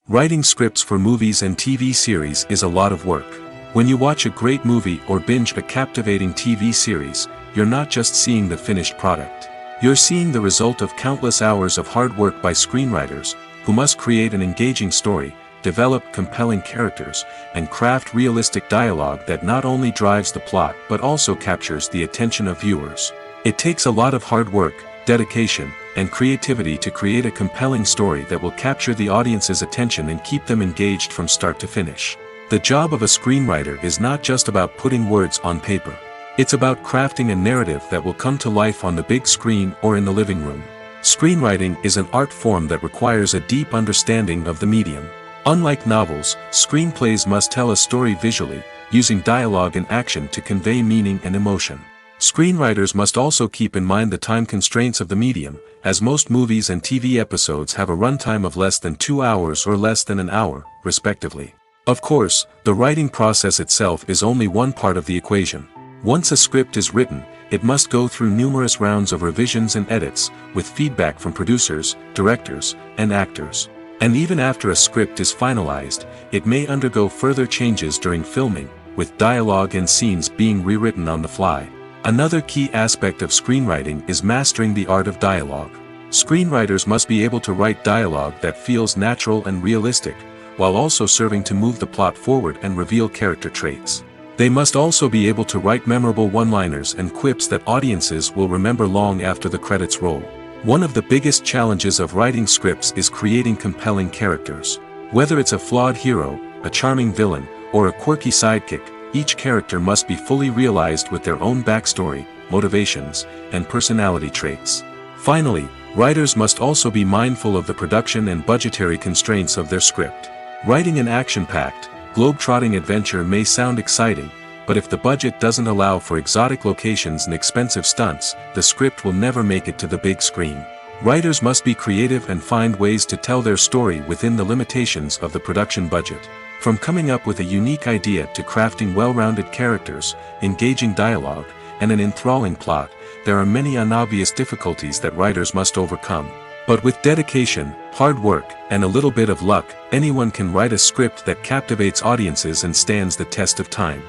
Writing scripts for movies and TV series is a lot of work. When you watch a great movie or binge a captivating TV series, you're not just seeing the finished product. You're seeing the result of countless hours of hard work by screenwriters, who must create an engaging story, develop compelling characters, and craft realistic dialogue that not only drives the plot but also captures the attention of viewers. It takes a lot of hard work, dedication, and creativity to create a compelling story that will capture the audience's attention and keep them engaged from start to finish. The job of a screenwriter is not just about putting words on paper. It's about crafting a narrative that will come to life on the big screen or in the living room. Screenwriting is an art form that requires a deep understanding of the medium. Unlike novels, screenplays must tell a story visually, using dialogue and action to convey meaning and emotion. Screenwriters must also keep in mind the time constraints of the medium, as most movies and TV episodes have a runtime of less than 2 hours or less than an hour, respectively. Of course, the writing process itself is only one part of the equation. Once a script is written, it must go through numerous rounds of revisions and edits, with feedback from producers, directors, and actors. And even after a script is finalized, it may undergo further changes during filming, with dialogue and scenes being rewritten on the fly. Another key aspect of screenwriting is mastering the art of dialogue. Screenwriters must be able to write dialogue that feels natural and realistic, while also serving to move the plot forward and reveal character traits. They must also be able to write memorable one-liners and quips that audiences will remember long after the credits roll. One of the biggest challenges of writing scripts is creating compelling characters. Whether it's a flawed hero, a charming villain, or a quirky sidekick, each character must be fully realized with their own backstory, motivations, and personality traits. Finally, writers must also be mindful of the production and budgetary constraints of their script. Writing an action-packed, globe-trotting adventure may sound exciting, but if the budget doesn't allow for exotic locations and expensive stunts, the script will never make it to the big screen. Writers must be creative and find ways to tell their story within the limitations of the production budget. From coming up with a unique idea to crafting well-rounded characters, engaging dialogue, and an enthralling plot, there are many unobvious difficulties that writers must overcome. But with dedication, hard work, and a little bit of luck, anyone can write a script that captivates audiences and stands the test of time.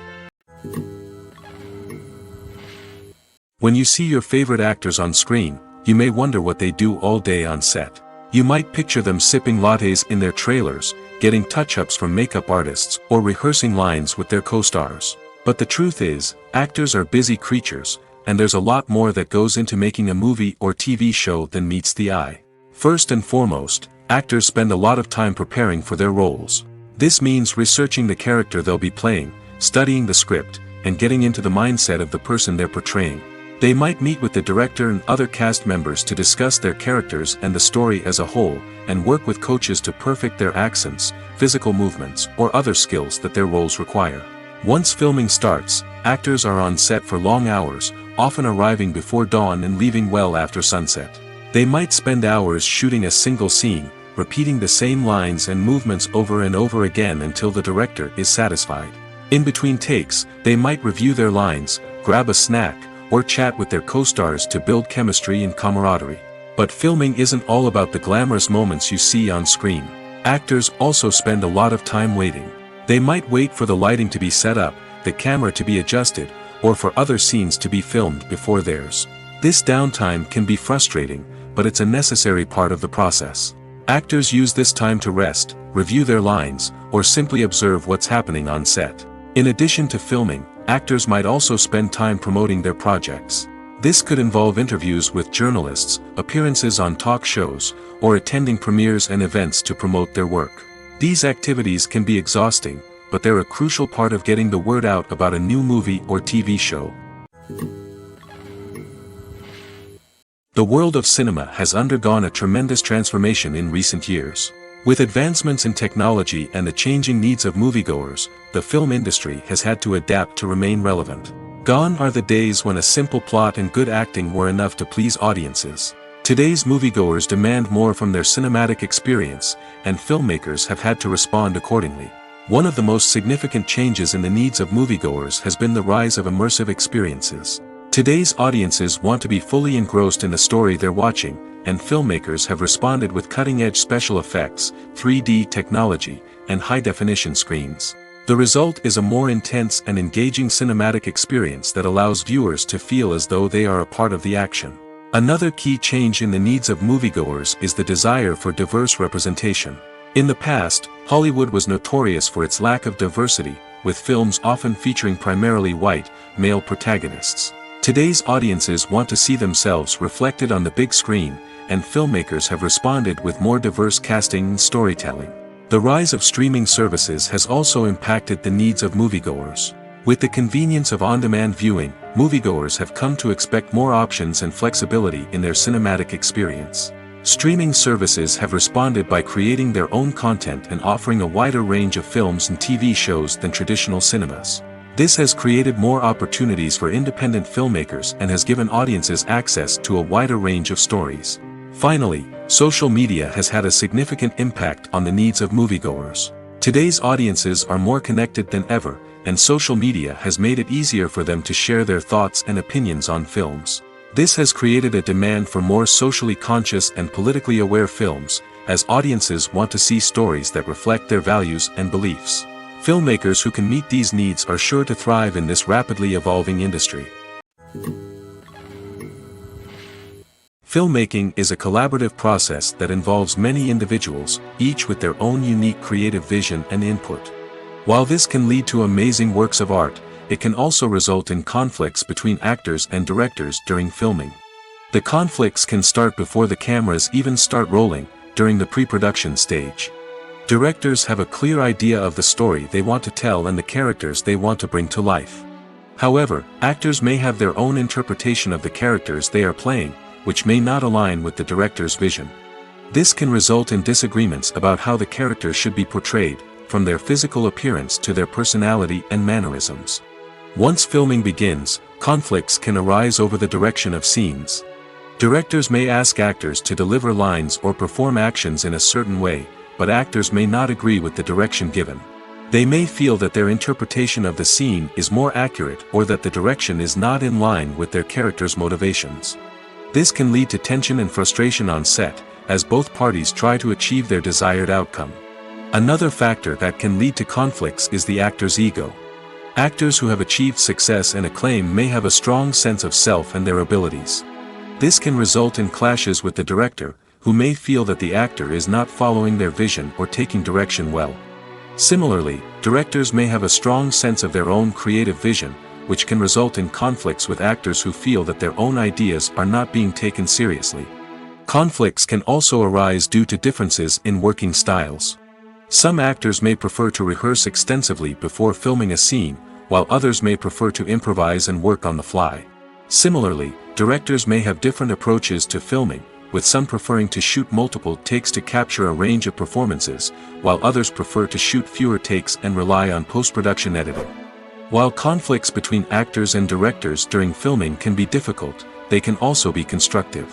When you see your favorite actors on screen, you may wonder what they do all day on set. You might picture them sipping lattes in their trailers, getting touch-ups from makeup artists, or rehearsing lines with their co-stars. But the truth is, actors are busy creatures, and there's a lot more that goes into making a movie or TV show than meets the eye. First and foremost, actors spend a lot of time preparing for their roles. This means researching the character they'll be playing, studying the script, and getting into the mindset of the person they're portraying. They might meet with the director and other cast members to discuss their characters and the story as a whole, and work with coaches to perfect their accents, physical movements, or other skills that their roles require. Once filming starts, actors are on set for long hours, often arriving before dawn and leaving well after sunset. They might spend hours shooting a single scene, repeating the same lines and movements over and over again until the director is satisfied. In between takes, they might review their lines, grab a snack, or chat with their co-stars to build chemistry and camaraderie. But filming isn't all about the glamorous moments you see on screen. Actors also spend a lot of time waiting. They might wait for the lighting to be set up, the camera to be adjusted, or for other scenes to be filmed before theirs. This downtime can be frustrating, but it's a necessary part of the process. Actors use this time to rest, review their lines, or simply observe what's happening on set. In addition to filming, actors might also spend time promoting their projects. This could involve interviews with journalists, appearances on talk shows, or attending premieres and events to promote their work. These activities can be exhausting, but they're a crucial part of getting the word out about a new movie or TV show. The world of cinema has undergone a tremendous transformation in recent years. With advancements in technology and the changing needs of moviegoers, the film industry has had to adapt to remain relevant. Gone are the days when a simple plot and good acting were enough to please audiences. Today's moviegoers demand more from their cinematic experience, and filmmakers have had to respond accordingly. One of the most significant changes in the needs of moviegoers has been the rise of immersive experiences. Today's audiences want to be fully engrossed in the story they're watching, and filmmakers have responded with cutting-edge special effects, 3D technology, and high-definition screens. The result is a more intense and engaging cinematic experience that allows viewers to feel as though they are a part of the action. Another key change in the needs of moviegoers is the desire for diverse representation. In the past, Hollywood was notorious for its lack of diversity, with films often featuring primarily white, male protagonists. Today's audiences want to see themselves reflected on the big screen, and filmmakers have responded with more diverse casting and storytelling. The rise of streaming services has also impacted the needs of moviegoers. With the convenience of on-demand viewing, moviegoers have come to expect more options and flexibility in their cinematic experience. Streaming services have responded by creating their own content and offering a wider range of films and TV shows than traditional cinemas. This has created more opportunities for independent filmmakers and has given audiences access to a wider range of stories. Finally, social media has had a significant impact on the needs of moviegoers. Today's audiences are more connected than ever, and social media has made it easier for them to share their thoughts and opinions on films. This has created a demand for more socially conscious and politically aware films, as audiences want to see stories that reflect their values and beliefs. Filmmakers who can meet these needs are sure to thrive in this rapidly evolving industry. Filmmaking is a collaborative process that involves many individuals, each with their own unique creative vision and input. While this can lead to amazing works of art, it can also result in conflicts between actors and directors during filming. The conflicts can start before the cameras even start rolling, during the pre-production stage. Directors have a clear idea of the story they want to tell and the characters they want to bring to life. However, actors may have their own interpretation of the characters they are playing, which may not align with the director's vision. This can result in disagreements about how the characters should be portrayed, from their physical appearance to their personality and mannerisms. Once filming begins, conflicts can arise over the direction of scenes. Directors may ask actors to deliver lines or perform actions in a certain way, but actors may not agree with the direction given. They may feel that their interpretation of the scene is more accurate or that the direction is not in line with their character's motivations. This can lead to tension and frustration on set, as both parties try to achieve their desired outcome. Another factor that can lead to conflicts is the actor's ego. Actors who have achieved success and acclaim may have a strong sense of self and their abilities. This can result in clashes with the director, who may feel that the actor is not following their vision or taking direction well. Similarly, directors may have a strong sense of their own creative vision, which can result in conflicts with actors who feel that their own ideas are not being taken seriously. Conflicts can also arise due to differences in working styles. Some actors may prefer to rehearse extensively before filming a scene, while others may prefer to improvise and work on the fly. Similarly, directors may have different approaches to filming, with some preferring to shoot multiple takes to capture a range of performances, while others prefer to shoot fewer takes and rely on post-production editing. While conflicts between actors and directors during filming can be difficult, they can also be constructive.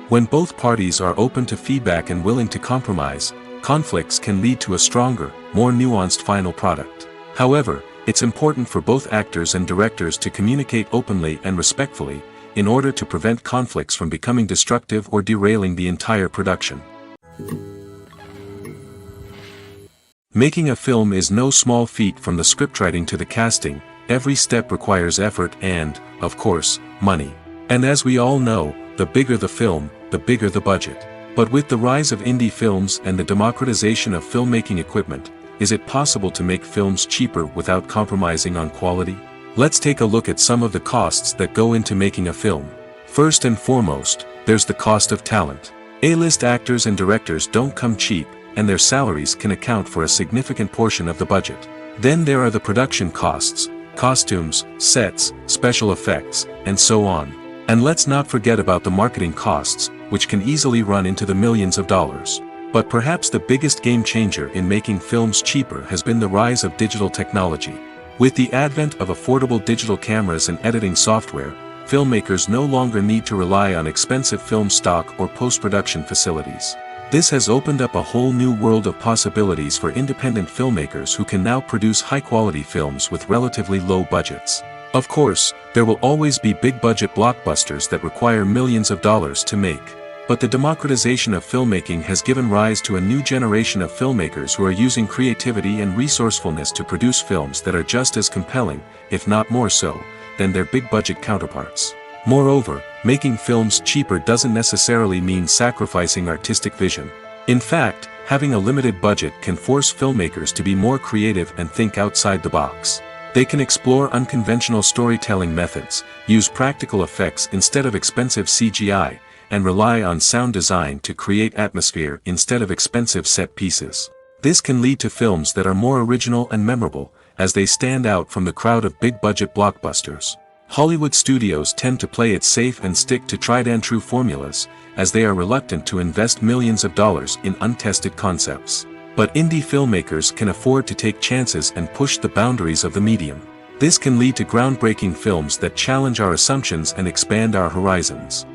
When both parties are open to feedback and willing to compromise, conflicts can lead to a stronger, more nuanced final product. However, it's important for both actors and directors to communicate openly and respectfully, in order to prevent conflicts from becoming destructive or derailing the entire production. Making a film is no small feat. From the scriptwriting to the casting, every step requires effort and, of course, money. And as we all know, the bigger the film, the bigger the budget. But with the rise of indie films and the democratization of filmmaking equipment, is it possible to make films cheaper without compromising on quality? Let's take a look at some of the costs that go into making a film. First and foremost, there's the cost of talent. A-list actors and directors don't come cheap, and their salaries can account for a significant portion of the budget. Then there are the production costs, costumes, sets, special effects, and so on. And let's not forget about the marketing costs, which can easily run into the millions of dollars. But perhaps the biggest game changer in making films cheaper has been the rise of digital technology. With the advent of affordable digital cameras and editing software, filmmakers no longer need to rely on expensive film stock or post-production facilities. This has opened up a whole new world of possibilities for independent filmmakers who can now produce high-quality films with relatively low budgets. Of course, there will always be big-budget blockbusters that require millions of dollars to make. But the democratization of filmmaking has given rise to a new generation of filmmakers who are using creativity and resourcefulness to produce films that are just as compelling, if not more so, than their big-budget counterparts. Moreover, making films cheaper doesn't necessarily mean sacrificing artistic vision. In fact, having a limited budget can force filmmakers to be more creative and think outside the box. They can explore unconventional storytelling methods, use practical effects instead of expensive CGI, and rely on sound design to create atmosphere instead of expensive set pieces. This can lead to films that are more original and memorable, as they stand out from the crowd of big-budget blockbusters. Hollywood studios tend to play it safe and stick to tried-and-true formulas, as they are reluctant to invest millions of dollars in untested concepts. But indie filmmakers can afford to take chances and push the boundaries of the medium. This can lead to groundbreaking films that challenge our assumptions and expand our horizons.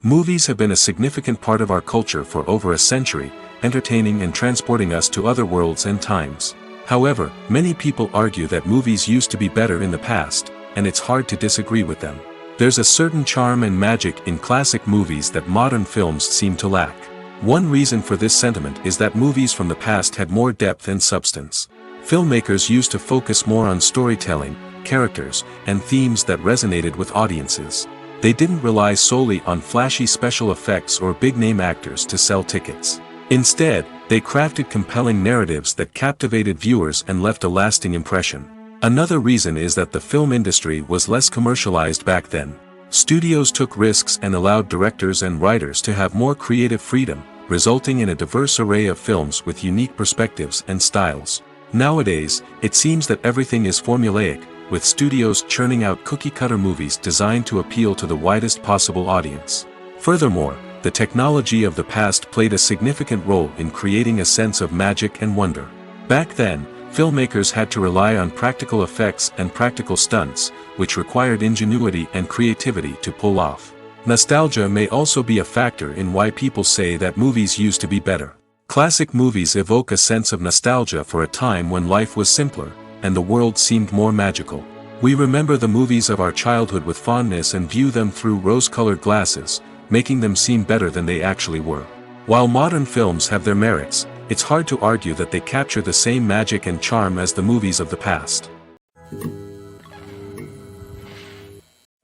Movies have been a significant part of our culture for over a century, entertaining and transporting us to other worlds and times. However, many people argue that movies used to be better in the past, and it's hard to disagree with them. There's a certain charm and magic in classic movies that modern films seem to lack. One reason for this sentiment is that movies from the past had more depth and substance. Filmmakers used to focus more on storytelling, characters, and themes that resonated with audiences. They didn't rely solely on flashy special effects or big-name actors to sell tickets. Instead, they crafted compelling narratives that captivated viewers and left a lasting impression. Another reason is that the film industry was less commercialized back then. Studios took risks and allowed directors and writers to have more creative freedom, resulting in a diverse array of films with unique perspectives and styles. Nowadays, it seems that everything is formulaic, with studios churning out cookie-cutter movies designed to appeal to the widest possible audience. Furthermore, the technology of the past played a significant role in creating a sense of magic and wonder. Back then, filmmakers had to rely on practical effects and practical stunts, which required ingenuity and creativity to pull off. Nostalgia may also be a factor in why people say that movies used to be better. Classic movies evoke a sense of nostalgia for a time when life was simpler, and the world seemed more magical. We remember the movies of our childhood with fondness and view them through rose-colored glasses, making them seem better than they actually were. While modern films have their merits, it's hard to argue that they capture the same magic and charm as the movies of the past.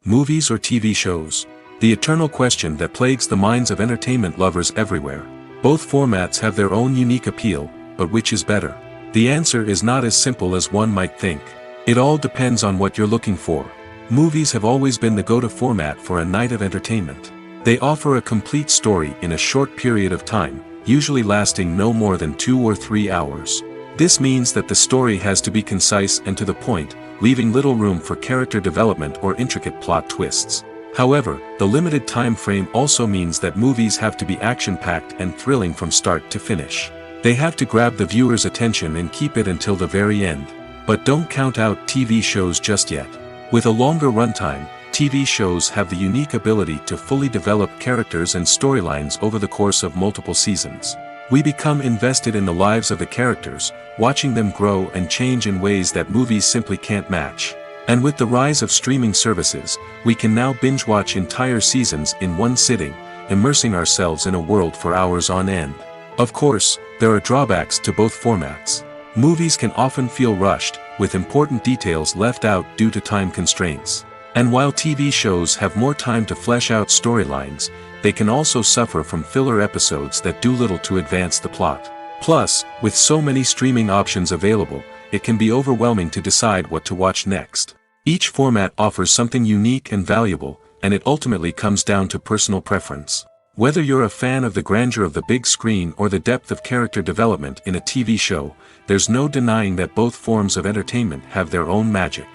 Movies or TV shows? The eternal question that plagues the minds of entertainment lovers everywhere. Both formats have their own unique appeal, but which is better? The answer is not as simple as one might think. It all depends on what you're looking for. Movies have always been the go-to format for a night of entertainment. They offer a complete story in a short period of time, usually lasting no more than 2 or 3 hours. This means that the story has to be concise and to the point, leaving little room for character development or intricate plot twists. However, the limited time frame also means that movies have to be action-packed and thrilling from start to finish. They have to grab the viewer's attention and keep it until the very end. But don't count out TV shows just yet. With a longer runtime, TV shows have the unique ability to fully develop characters and storylines over the course of multiple seasons. We become invested in the lives of the characters, watching them grow and change in ways that movies simply can't match. And with the rise of streaming services, we can now binge-watch entire seasons in one sitting, immersing ourselves in a world for hours on end. Of course, there are drawbacks to both formats. Movies can often feel rushed, with important details left out due to time constraints. And while TV shows have more time to flesh out storylines, they can also suffer from filler episodes that do little to advance the plot. Plus, with so many streaming options available, it can be overwhelming to decide what to watch next. Each format offers something unique and valuable, and it ultimately comes down to personal preference. Whether you're a fan of the grandeur of the big screen or the depth of character development in a TV show, there's no denying that both forms of entertainment have their own magic.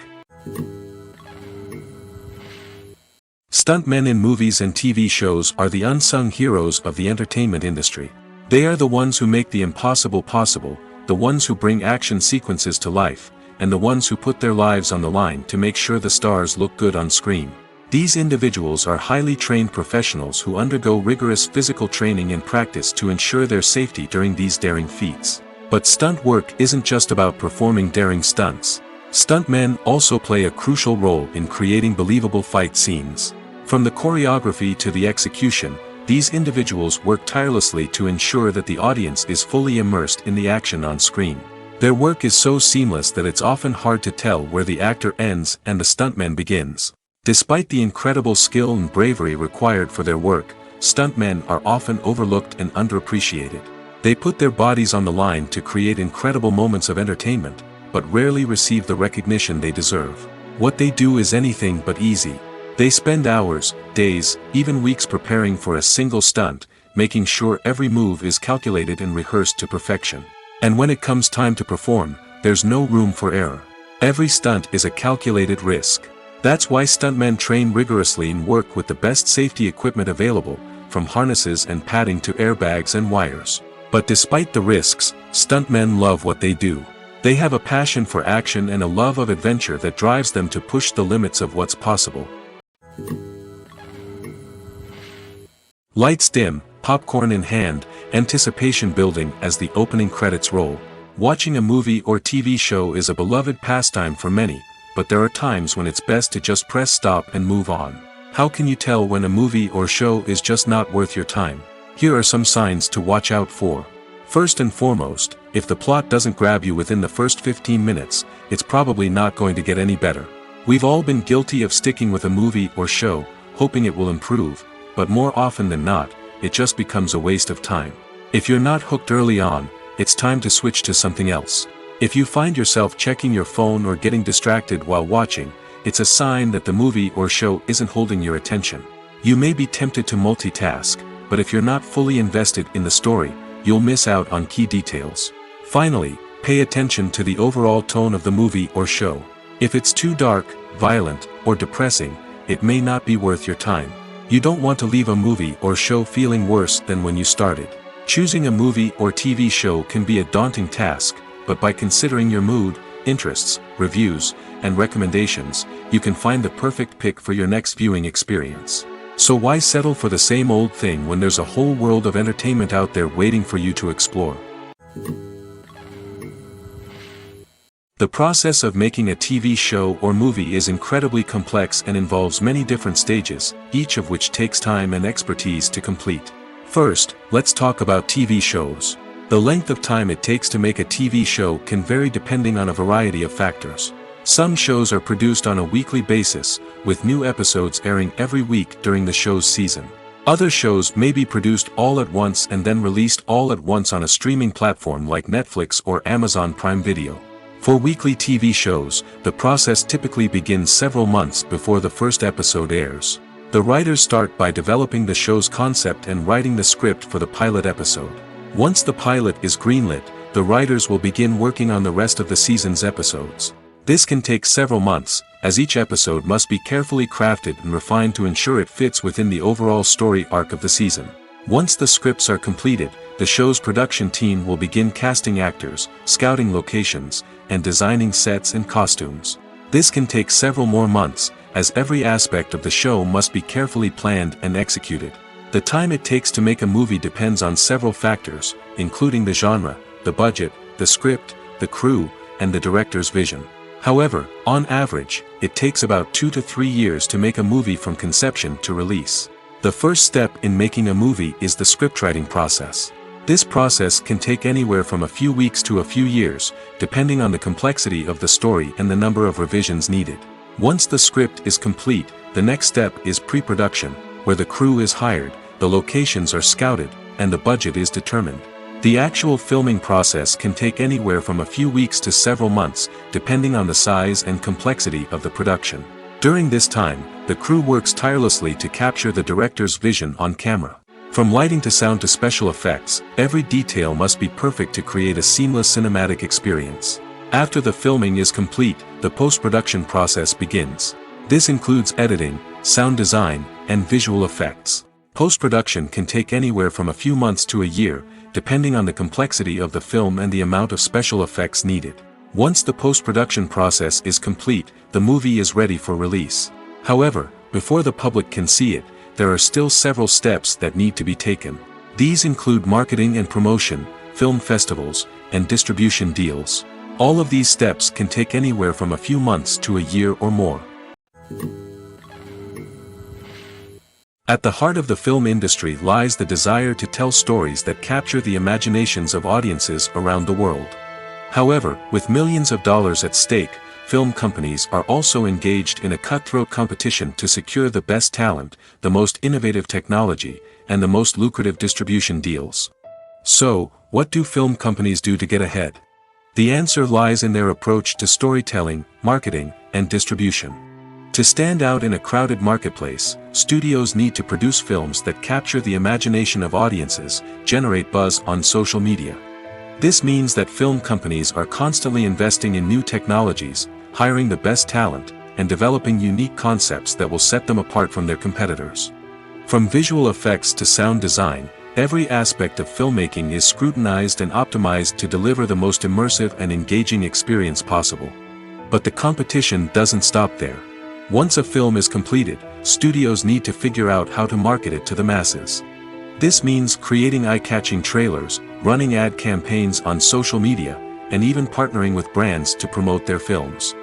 Stuntmen in movies and TV shows are the unsung heroes of the entertainment industry. They are the ones who make the impossible possible, the ones who bring action sequences to life, and the ones who put their lives on the line to make sure the stars look good on screen. These individuals are highly trained professionals who undergo rigorous physical training and practice to ensure their safety during these daring feats. But stunt work isn't just about performing daring stunts. Stuntmen also play a crucial role in creating believable fight scenes. From the choreography to the execution, these individuals work tirelessly to ensure that the audience is fully immersed in the action on screen. Their work is so seamless that it's often hard to tell where the actor ends and the stuntman begins. Despite the incredible skill and bravery required for their work, stuntmen are often overlooked and underappreciated. They put their bodies on the line to create incredible moments of entertainment, but rarely receive the recognition they deserve. What they do is anything but easy. They spend hours, days, even weeks preparing for a single stunt, making sure every move is calculated and rehearsed to perfection. And when it comes time to perform, there's no room for error. Every stunt is a calculated risk. That's why stuntmen train rigorously and work with the best safety equipment available, from harnesses and padding to airbags and wires. But despite the risks, stuntmen love what they do. They have a passion for action and a love of adventure that drives them to push the limits of what's possible. Lights dim, popcorn in hand, anticipation building as the opening credits roll. Watching a movie or TV show is a beloved pastime for many, but there are times when it's best to just press stop and move on. How can you tell when a movie or show is just not worth your time? Here are some signs to watch out for. First and foremost, if the plot doesn't grab you within the first 15 minutes, it's probably not going to get any better. We've all been guilty of sticking with a movie or show, hoping it will improve, but more often than not, it just becomes a waste of time. If you're not hooked early on, it's time to switch to something else. If you find yourself checking your phone or getting distracted while watching, it's a sign that the movie or show isn't holding your attention. You may be tempted to multitask, but if you're not fully invested in the story, you'll miss out on key details. Finally, pay attention to the overall tone of the movie or show. If it's too dark, violent, or depressing, it may not be worth your time. You don't want to leave a movie or show feeling worse than when you started. Choosing a movie or TV show can be a daunting task, but by considering your mood, interests, reviews, and recommendations, you can find the perfect pick for your next viewing experience. So why settle for the same old thing when there's a whole world of entertainment out there waiting for you to explore? The process of making a TV show or movie is incredibly complex and involves many different stages, each of which takes time and expertise to complete. First, let's talk about TV shows. The length of time it takes to make a TV show can vary depending on a variety of factors. Some shows are produced on a weekly basis, with new episodes airing every week during the show's season. Other shows may be produced all at once and then released all at once on a streaming platform like Netflix or Amazon Prime Video. For weekly TV shows, the process typically begins several months before the first episode airs. The writers start by developing the show's concept and writing the script for the pilot episode. Once the pilot is greenlit, the writers will begin working on the rest of the season's episodes. This can take several months, as each episode must be carefully crafted and refined to ensure it fits within the overall story arc of the season. Once the scripts are completed, the show's production team will begin casting actors, scouting locations, and designing sets and costumes. This can take several more months, as every aspect of the show must be carefully planned and executed. The time it takes to make a movie depends on several factors, including the genre, the budget, the script, the crew, and the director's vision. However, on average, it takes about 2 to 3 years to make a movie from conception to release. The first step in making a movie is the scriptwriting process. This process can take anywhere from a few weeks to a few years, depending on the complexity of the story and the number of revisions needed. Once the script is complete, the next step is pre-production, where the crew is hired, the locations are scouted, and the budget is determined. The actual filming process can take anywhere from a few weeks to several months, depending on the size and complexity of the production. During this time, the crew works tirelessly to capture the director's vision on camera. From lighting to sound to special effects, every detail must be perfect to create a seamless cinematic experience. After the filming is complete, the post-production process begins. This includes editing, sound design, and visual effects. Post-production can take anywhere from a few months to a year, depending on the complexity of the film and the amount of special effects needed. Once the post-production process is complete, the movie is ready for release. However, before the public can see it, there are still several steps that need to be taken. These include marketing and promotion, film festivals, and distribution deals. All of these steps can take anywhere from a few months to a year or more. At the heart of the film industry lies the desire to tell stories that capture the imaginations of audiences around the world. However, with millions of dollars at stake, film companies are also engaged in a cutthroat competition to secure the best talent, the most innovative technology, and the most lucrative distribution deals. So, what do film companies do to get ahead? The answer lies in their approach to storytelling, marketing, and distribution. To stand out in a crowded marketplace, studios need to produce films that capture the imagination of audiences, generate buzz on social media. This means that film companies are constantly investing in new technologies, hiring the best talent, and developing unique concepts that will set them apart from their competitors. From visual effects to sound design, every aspect of filmmaking is scrutinized and optimized to deliver the most immersive and engaging experience possible. But the competition doesn't stop there. Once a film is completed, studios need to figure out how to market it to the masses. This means creating eye-catching trailers, running ad campaigns on social media, and even partnering with brands to promote their films.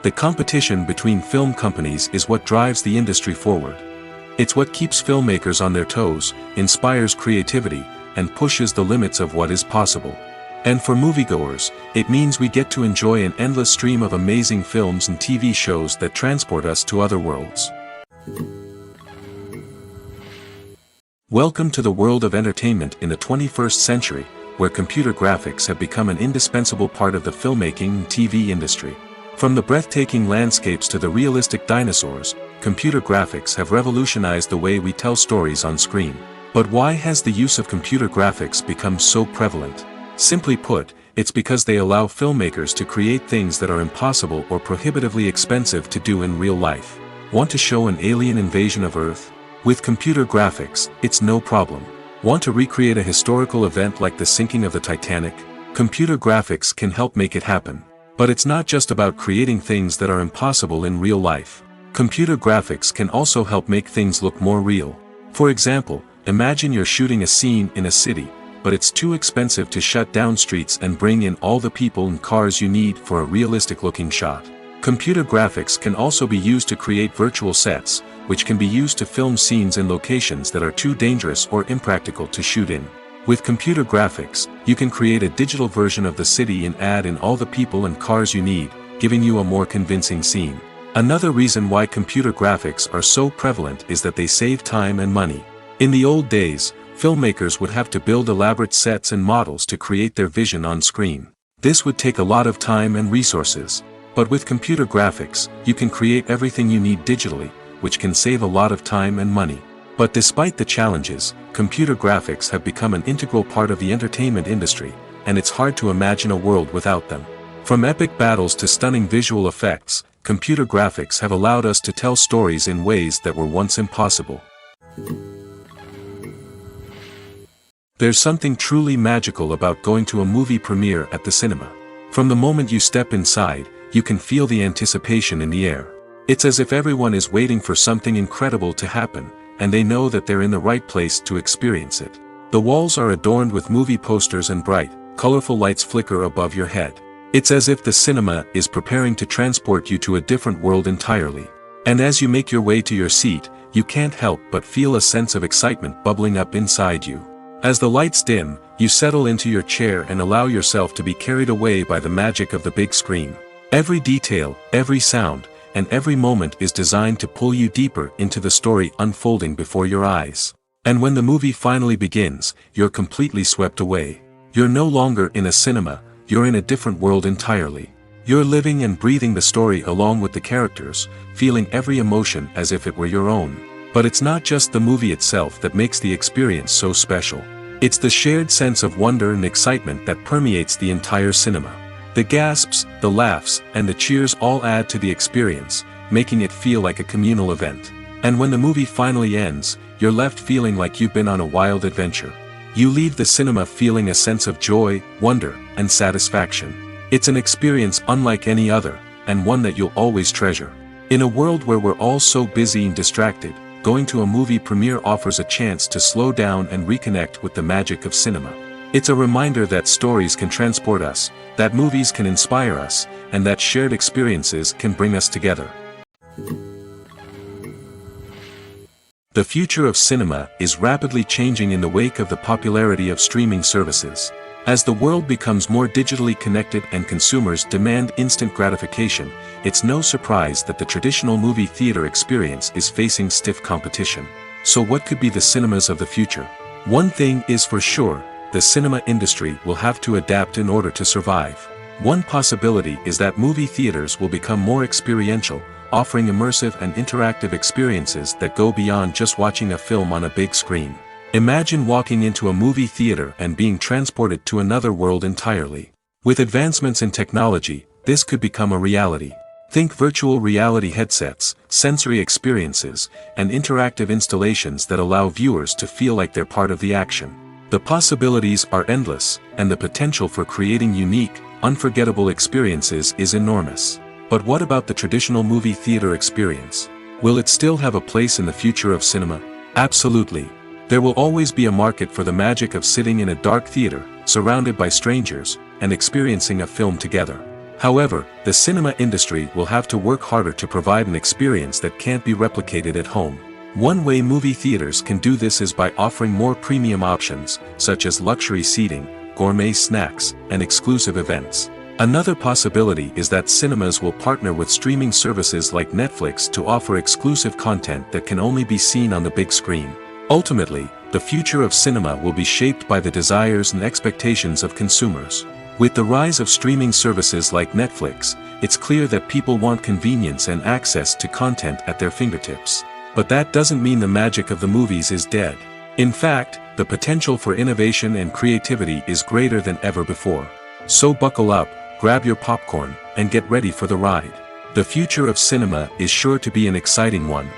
The competition between film companies is what drives the industry forward. It's what keeps filmmakers on their toes, inspires creativity, and pushes the limits of what is possible. And for moviegoers, it means we get to enjoy an endless stream of amazing films and TV shows that transport us to other worlds. Welcome to the world of entertainment in the 21st century, where computer graphics have become an indispensable part of the filmmaking and TV industry. From the breathtaking landscapes to the realistic dinosaurs, computer graphics have revolutionized the way we tell stories on screen. But why has the use of computer graphics become so prevalent? Simply put, it's because they allow filmmakers to create things that are impossible or prohibitively expensive to do in real life. Want to show an alien invasion of Earth? With computer graphics, it's no problem. Want to recreate a historical event like the sinking of the Titanic? Computer graphics can help make it happen. But it's not just about creating things that are impossible in real life. Computer graphics can also help make things look more real. For example, imagine you're shooting a scene in a city, but it's too expensive to shut down streets and bring in all the people and cars you need for a realistic-looking shot. Computer graphics can also be used to create virtual sets, which can be used to film scenes in locations that are too dangerous or impractical to shoot in. With computer graphics, you can create a digital version of the city and add in all the people and cars you need, giving you a more convincing scene. Another reason why computer graphics are so prevalent is that they save time and money. In the old days, filmmakers would have to build elaborate sets and models to create their vision on screen. This would take a lot of time and resources. But with computer graphics, you can create everything you need digitally, which can save a lot of time and money. But despite the challenges, computer graphics have become an integral part of the entertainment industry, and it's hard to imagine a world without them. From epic battles to stunning visual effects, computer graphics have allowed us to tell stories in ways that were once impossible. There's something truly magical about going to a movie premiere at the cinema. From the moment you step inside, you can feel the anticipation in the air. It's as if everyone is waiting for something incredible to happen, and they know that they're in the right place to experience it. The walls are adorned with movie posters and bright, colorful lights flicker above your head. It's as if the cinema is preparing to transport you to a different world entirely. And as you make your way to your seat, you can't help but feel a sense of excitement bubbling up inside you. As the lights dim, you settle into your chair and allow yourself to be carried away by the magic of the big screen. Every detail, every sound, and every moment is designed to pull you deeper into the story unfolding before your eyes. And when the movie finally begins, you're completely swept away. You're no longer in a cinema, you're in a different world entirely. You're living and breathing the story along with the characters, feeling every emotion as if it were your own. But it's not just the movie itself that makes the experience so special. It's the shared sense of wonder and excitement that permeates the entire cinema. The gasps, the laughs, and the cheers all add to the experience, making it feel like a communal event. And when the movie finally ends, you're left feeling like you've been on a wild adventure. You leave the cinema feeling a sense of joy, wonder, and satisfaction. It's an experience unlike any other, and one that you'll always treasure. In a world where we're all so busy and distracted, going to a movie premiere offers a chance to slow down and reconnect with the magic of cinema. It's a reminder that stories can transport us, that movies can inspire us, and that shared experiences can bring us together. The future of cinema is rapidly changing in the wake of the popularity of streaming services. As the world becomes more digitally connected and consumers demand instant gratification, it's no surprise that the traditional movie theater experience is facing stiff competition. So what could be the cinemas of the future? One thing is for sure, the cinema industry will have to adapt in order to survive. One possibility is that movie theaters will become more experiential, offering immersive and interactive experiences that go beyond just watching a film on a big screen. Imagine walking into a movie theater and being transported to another world entirely. With advancements in technology, this could become a reality. Think virtual reality headsets, sensory experiences, and interactive installations that allow viewers to feel like they're part of the action. The possibilities are endless, and the potential for creating unique, unforgettable experiences is enormous. But what about the traditional movie theater experience? Will it still have a place in the future of cinema? Absolutely. There will always be a market for the magic of sitting in a dark theater, surrounded by strangers, and experiencing a film together. However, the cinema industry will have to work harder to provide an experience that can't be replicated at home. One way movie theaters can do this is by offering more premium options, such as luxury seating, gourmet snacks, and exclusive events. Another possibility is that cinemas will partner with streaming services like Netflix to offer exclusive content that can only be seen on the big screen. Ultimately, the future of cinema will be shaped by the desires and expectations of consumers. With the rise of streaming services like Netflix, it's clear that people want convenience and access to content at their fingertips. But that doesn't mean the magic of the movies is dead. In fact, the potential for innovation and creativity is greater than ever before. So buckle up, grab your popcorn, and get ready for the ride. The future of cinema is sure to be an exciting one.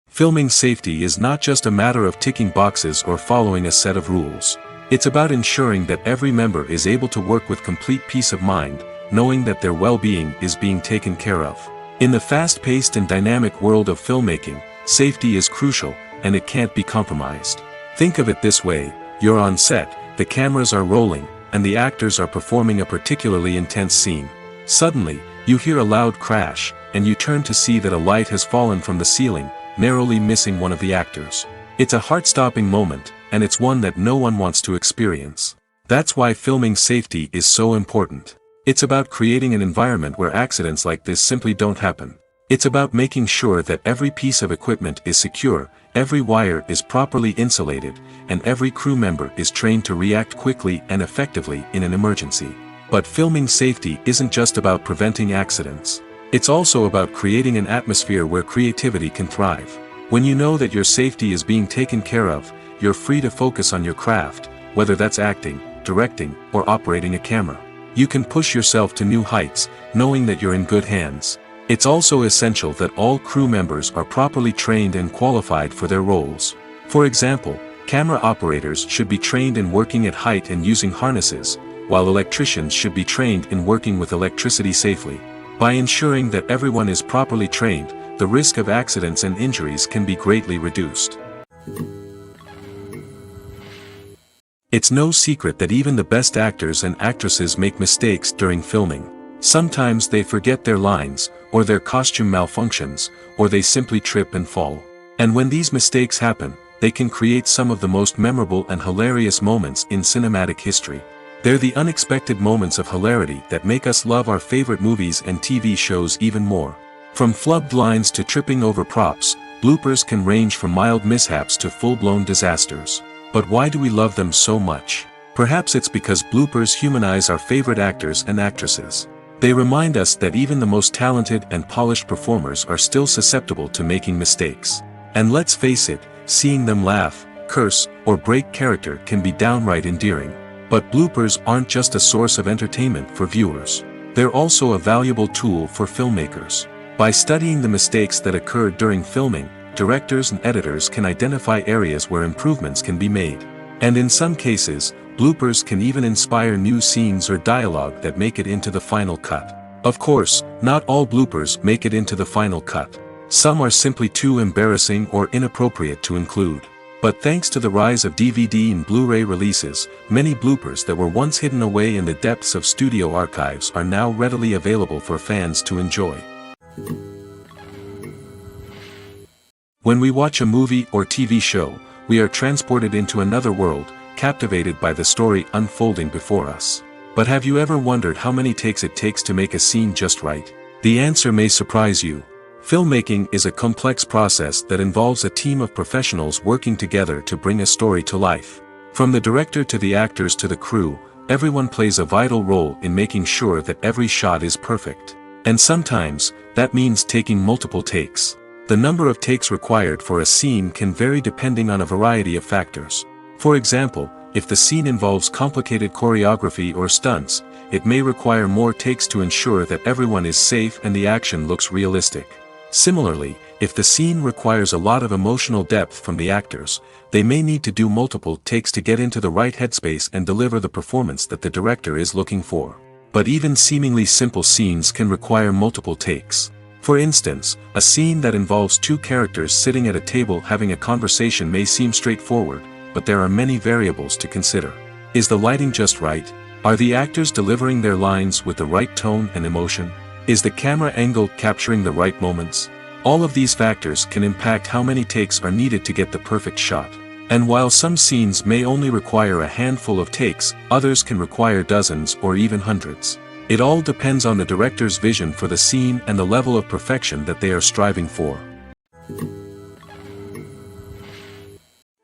Filming safety is not just a matter of ticking boxes or following a set of rules. It's about ensuring that every member is able to work with complete peace of mind, knowing that their well-being is being taken care of. In the fast-paced and dynamic world of filmmaking, safety is crucial, and it can't be compromised. Think of it this way: you're on set, the cameras are rolling, and the actors are performing a particularly intense scene. Suddenly, you hear a loud crash, and you turn to see that a light has fallen from the ceiling, narrowly missing one of the actors. It's a heart-stopping moment, and it's one that no one wants to experience. That's why filming safety is so important. It's about creating an environment where accidents like this simply don't happen. It's about making sure that every piece of equipment is secure, every wire is properly insulated, and every crew member is trained to react quickly and effectively in an emergency. But filming safety isn't just about preventing accidents. It's also about creating an atmosphere where creativity can thrive. When you know that your safety is being taken care of, you're free to focus on your craft, whether that's acting, directing, or operating a camera. You can push yourself to new heights, knowing that you're in good hands. It's also essential that all crew members are properly trained and qualified for their roles. For example, camera operators should be trained in working at height and using harnesses, while electricians should be trained in working with electricity safely. By ensuring that everyone is properly trained, the risk of accidents and injuries can be greatly reduced. It's no secret that even the best actors and actresses make mistakes during filming. Sometimes they forget their lines, or their costume malfunctions, or they simply trip and fall. And when these mistakes happen, they can create some of the most memorable and hilarious moments in cinematic history. They're the unexpected moments of hilarity that make us love our favorite movies and TV shows even more. From flubbed lines to tripping over props, bloopers can range from mild mishaps to full-blown disasters. But why do we love them so much? Perhaps it's because bloopers humanize our favorite actors and actresses. They remind us that even the most talented and polished performers are still susceptible to making mistakes. And let's face it, seeing them laugh, curse, or break character can be downright endearing. But bloopers aren't just a source of entertainment for viewers. They're also a valuable tool for filmmakers. By studying the mistakes that occurred during filming, directors and editors can identify areas where improvements can be made. And in some cases, bloopers can even inspire new scenes or dialogue that make it into the final cut. Of course, not all bloopers make it into the final cut. Some are simply too embarrassing or inappropriate to include. But thanks to the rise of DVD and Blu-ray releases, many bloopers that were once hidden away in the depths of studio archives are now readily available for fans to enjoy. When we watch a movie or TV show, we are transported into another world, captivated by the story unfolding before us. But have you ever wondered how many takes it takes to make a scene just right? The answer may surprise you. Filmmaking is a complex process that involves a team of professionals working together to bring a story to life. From the director to the actors to the crew, everyone plays a vital role in making sure that every shot is perfect. And sometimes, that means taking multiple takes. The number of takes required for a scene can vary depending on a variety of factors. For example, if the scene involves complicated choreography or stunts, it may require more takes to ensure that everyone is safe and the action looks realistic. Similarly, if the scene requires a lot of emotional depth from the actors, they may need to do multiple takes to get into the right headspace and deliver the performance that the director is looking for. But even seemingly simple scenes can require multiple takes. For instance, a scene that involves two characters sitting at a table having a conversation may seem straightforward, but there are many variables to consider. Is the lighting just right? Are the actors delivering their lines with the right tone and emotion? Is the camera angle capturing the right moments? All of these factors can impact how many takes are needed to get the perfect shot. And while some scenes may only require a handful of takes, others can require dozens or even hundreds. It all depends on the director's vision for the scene and the level of perfection that they are striving for.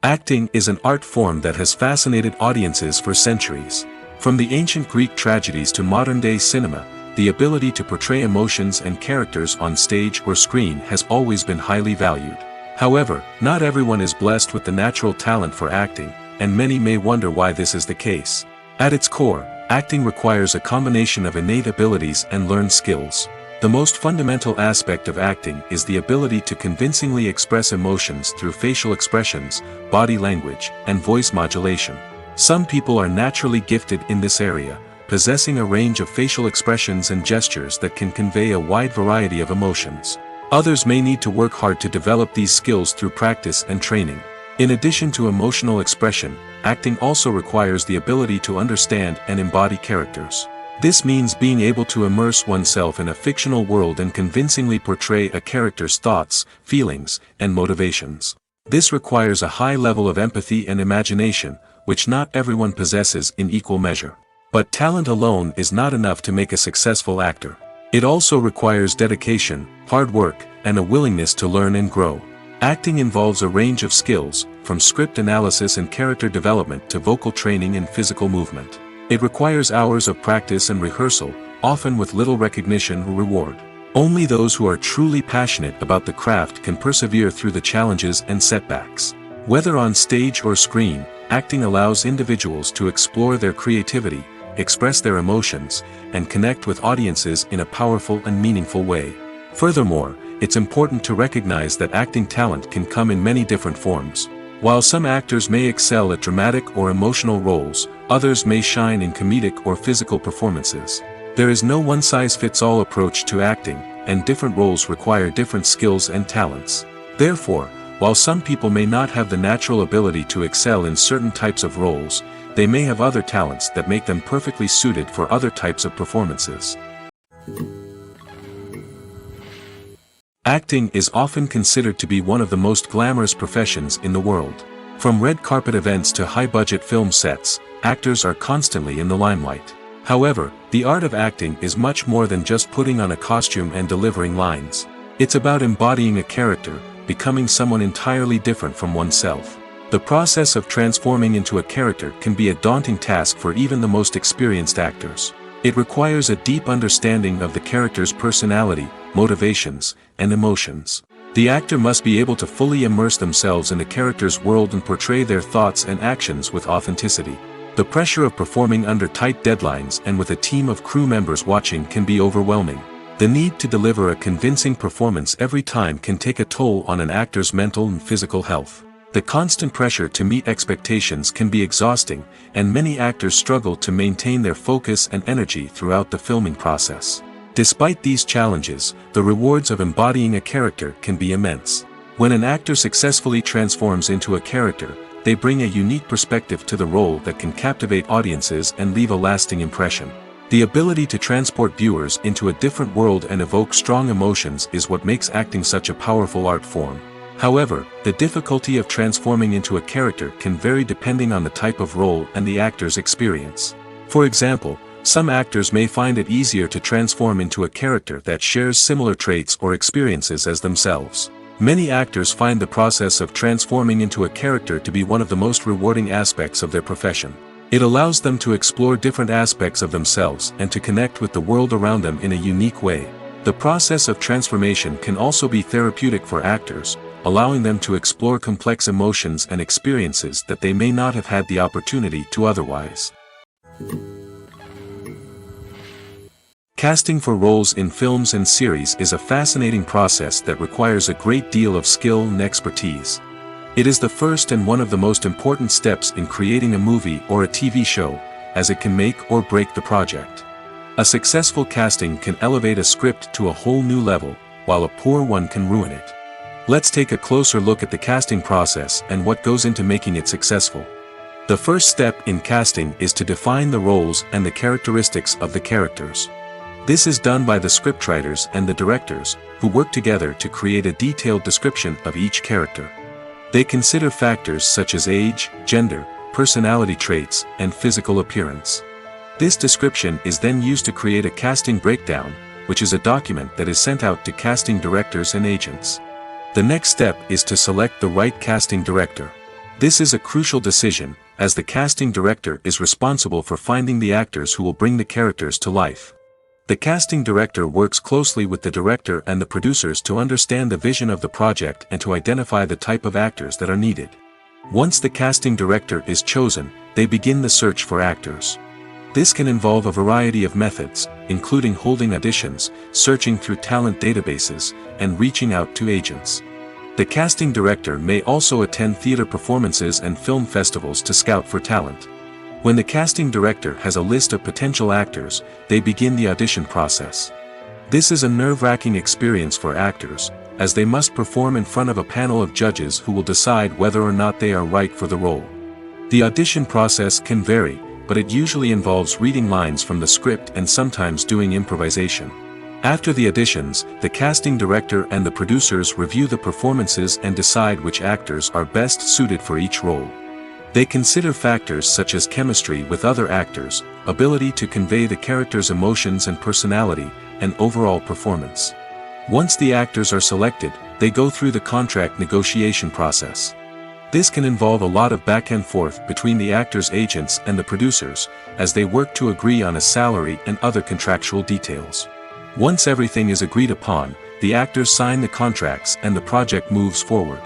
Acting is an art form that has fascinated audiences for centuries. From the ancient Greek tragedies to modern-day cinema, the ability to portray emotions and characters on stage or screen has always been highly valued. However, not everyone is blessed with the natural talent for acting, and many may wonder why this is the case. At its core, acting requires a combination of innate abilities and learned skills. The most fundamental aspect of acting is the ability to convincingly express emotions through facial expressions, body language, and voice modulation. Some people are naturally gifted in this area, possessing a range of facial expressions and gestures that can convey a wide variety of emotions. Others may need to work hard to develop these skills through practice and training. In addition to emotional expression, acting also requires the ability to understand and embody characters. This means being able to immerse oneself in a fictional world and convincingly portray a character's thoughts, feelings, and motivations. This requires a high level of empathy and imagination, which not everyone possesses in equal measure. But talent alone is not enough to make a successful actor. It also requires dedication, hard work, and a willingness to learn and grow. Acting involves a range of skills, from script analysis and character development to vocal training and physical movement. It requires hours of practice and rehearsal, often with little recognition or reward. Only those who are truly passionate about the craft can persevere through the challenges and setbacks. Whether on stage or screen, acting allows individuals to explore their creativity, express their emotions, and connect with audiences in a powerful and meaningful way. Furthermore, it's important to recognize that acting talent can come in many different forms. While some actors may excel at dramatic or emotional roles, others may shine in comedic or physical performances. There is no one-size-fits-all approach to acting, and different roles require different skills and talents. Therefore, while some people may not have the natural ability to excel in certain types of roles, they may have other talents that make them perfectly suited for other types of performances. Acting is often considered to be one of the most glamorous professions in the world. From red carpet events to high-budget film sets, actors are constantly in the limelight. However, the art of acting is much more than just putting on a costume and delivering lines. It's about embodying a character, becoming someone entirely different from oneself. The process of transforming into a character can be a daunting task for even the most experienced actors. It requires a deep understanding of the character's personality, motivations, and emotions. The actor must be able to fully immerse themselves in the character's world and portray their thoughts and actions with authenticity. The pressure of performing under tight deadlines and with a team of crew members watching can be overwhelming. The need to deliver a convincing performance every time can take a toll on an actor's mental and physical health. The constant pressure to meet expectations can be exhausting, and many actors struggle to maintain their focus and energy throughout the filming process. Despite these challenges, the rewards of embodying a character can be immense. When an actor successfully transforms into a character, they bring a unique perspective to the role that can captivate audiences and leave a lasting impression. The ability to transport viewers into a different world and evoke strong emotions is what makes acting such a powerful art form. However, the difficulty of transforming into a character can vary depending on the type of role and the actor's experience. For example, some actors may find it easier to transform into a character that shares similar traits or experiences as themselves. Many actors find the process of transforming into a character to be one of the most rewarding aspects of their profession. It allows them to explore different aspects of themselves and to connect with the world around them in a unique way. The process of transformation can also be therapeutic for actors, allowing them to explore complex emotions and experiences that they may not have had the opportunity to otherwise. Casting for roles in films and series is a fascinating process that requires a great deal of skill and expertise. It is the first and one of the most important steps in creating a movie or a TV show, as it can make or break the project. A successful casting can elevate a script to a whole new level, while a poor one can ruin it. Let's take a closer look at the casting process and what goes into making it successful. The first step in casting is to define the roles and the characteristics of the characters. This is done by the scriptwriters and the directors, who work together to create a detailed description of each character. They consider factors such as age, gender, personality traits, and physical appearance. This description is then used to create a casting breakdown, which is a document that is sent out to casting directors and agents. The next step is to select the right casting director. This is a crucial decision, as the casting director is responsible for finding the actors who will bring the characters to life. The casting director works closely with the director and the producers to understand the vision of the project and to identify the type of actors that are needed. Once the casting director is chosen, they begin the search for actors. This can involve a variety of methods, including holding auditions, searching through talent databases, and reaching out to agents. The casting director may also attend theater performances and film festivals to scout for talent. When the casting director has a list of potential actors, they begin the audition process. This is a nerve-wracking experience for actors, as they must perform in front of a panel of judges who will decide whether or not they are right for the role. The audition process can vary, but it usually involves reading lines from the script and sometimes doing improvisation. After the auditions, the casting director and the producers review the performances and decide which actors are best suited for each role. They consider factors such as chemistry with other actors, ability to convey the character's emotions and personality, and overall performance. Once the actors are selected, they go through the contract negotiation process. This can involve a lot of back and forth between the actors' agents and the producers, as they work to agree on a salary and other contractual details. Once everything is agreed upon, the actors sign the contracts and the project moves forward.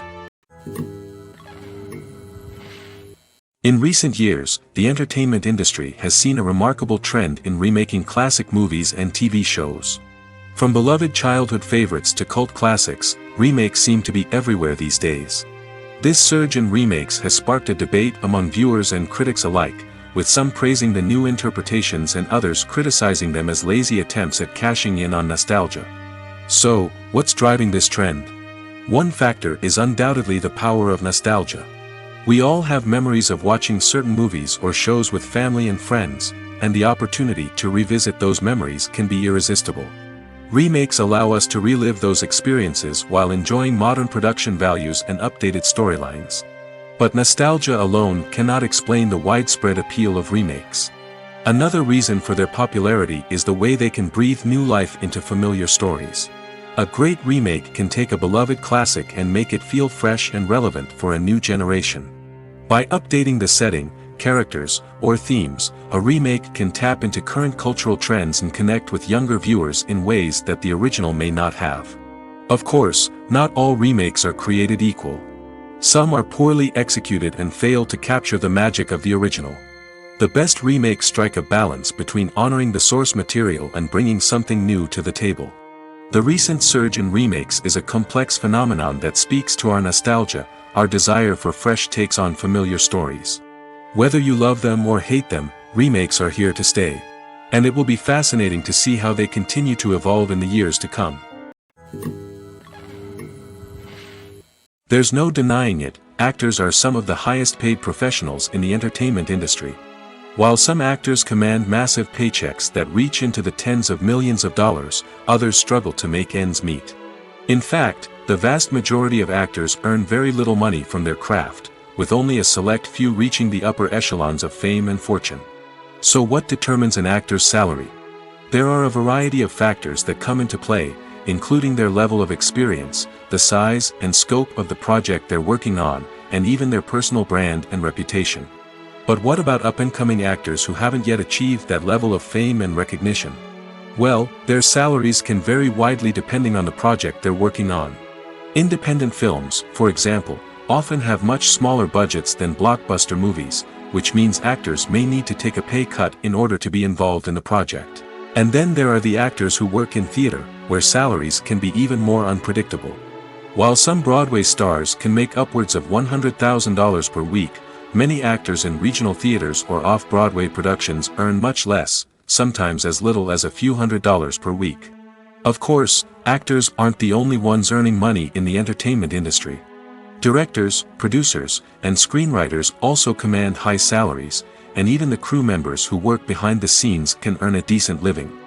In recent years, the entertainment industry has seen a remarkable trend in remaking classic movies and TV shows. From beloved childhood favorites to cult classics, remakes seem to be everywhere these days. This surge in remakes has sparked a debate among viewers and critics alike, with some praising the new interpretations and others criticizing them as lazy attempts at cashing in on nostalgia. So, what's driving this trend? One factor is undoubtedly the power of nostalgia. We all have memories of watching certain movies or shows with family and friends, and the opportunity to revisit those memories can be irresistible. Remakes allow us to relive those experiences while enjoying modern production values and updated storylines. But nostalgia alone cannot explain the widespread appeal of remakes. Another reason for their popularity is the way they can breathe new life into familiar stories. A great remake can take a beloved classic and make it feel fresh and relevant for a new generation. By updating the setting, characters, or themes, a remake can tap into current cultural trends and connect with younger viewers in ways that the original may not have. Of course, not all remakes are created equal. Some are poorly executed and fail to capture the magic of the original. The best remakes strike a balance between honoring the source material and bringing something new to the table. The recent surge in remakes is a complex phenomenon that speaks to our nostalgia, our desire for fresh takes on familiar stories. Whether you love them or hate them, remakes are here to stay. And it will be fascinating to see how they continue to evolve in the years to come. There's no denying it, actors are some of the highest paid professionals in the entertainment industry. While some actors command massive paychecks that reach into the tens of millions of dollars, others struggle to make ends meet. In fact, the vast majority of actors earn very little money from their craft, with only a select few reaching the upper echelons of fame and fortune. So what determines an actor's salary? There are a variety of factors that come into play, including their level of experience, the size and scope of the project they're working on, and even their personal brand and reputation. But what about up-and-coming actors who haven't yet achieved that level of fame and recognition? Well, their salaries can vary widely depending on the project they're working on. Independent films, for example, often have much smaller budgets than blockbuster movies, which means actors may need to take a pay cut in order to be involved in the project. And then there are the actors who work in theater, where salaries can be even more unpredictable. While some Broadway stars can make upwards of $100,000 per week, many actors in regional theaters or off-Broadway productions earn much less, sometimes as little as a few $100s per week. Of course, actors aren't the only ones earning money in the entertainment industry. Directors, producers, and screenwriters also command high salaries, and even the crew members who work behind the scenes can earn a decent living.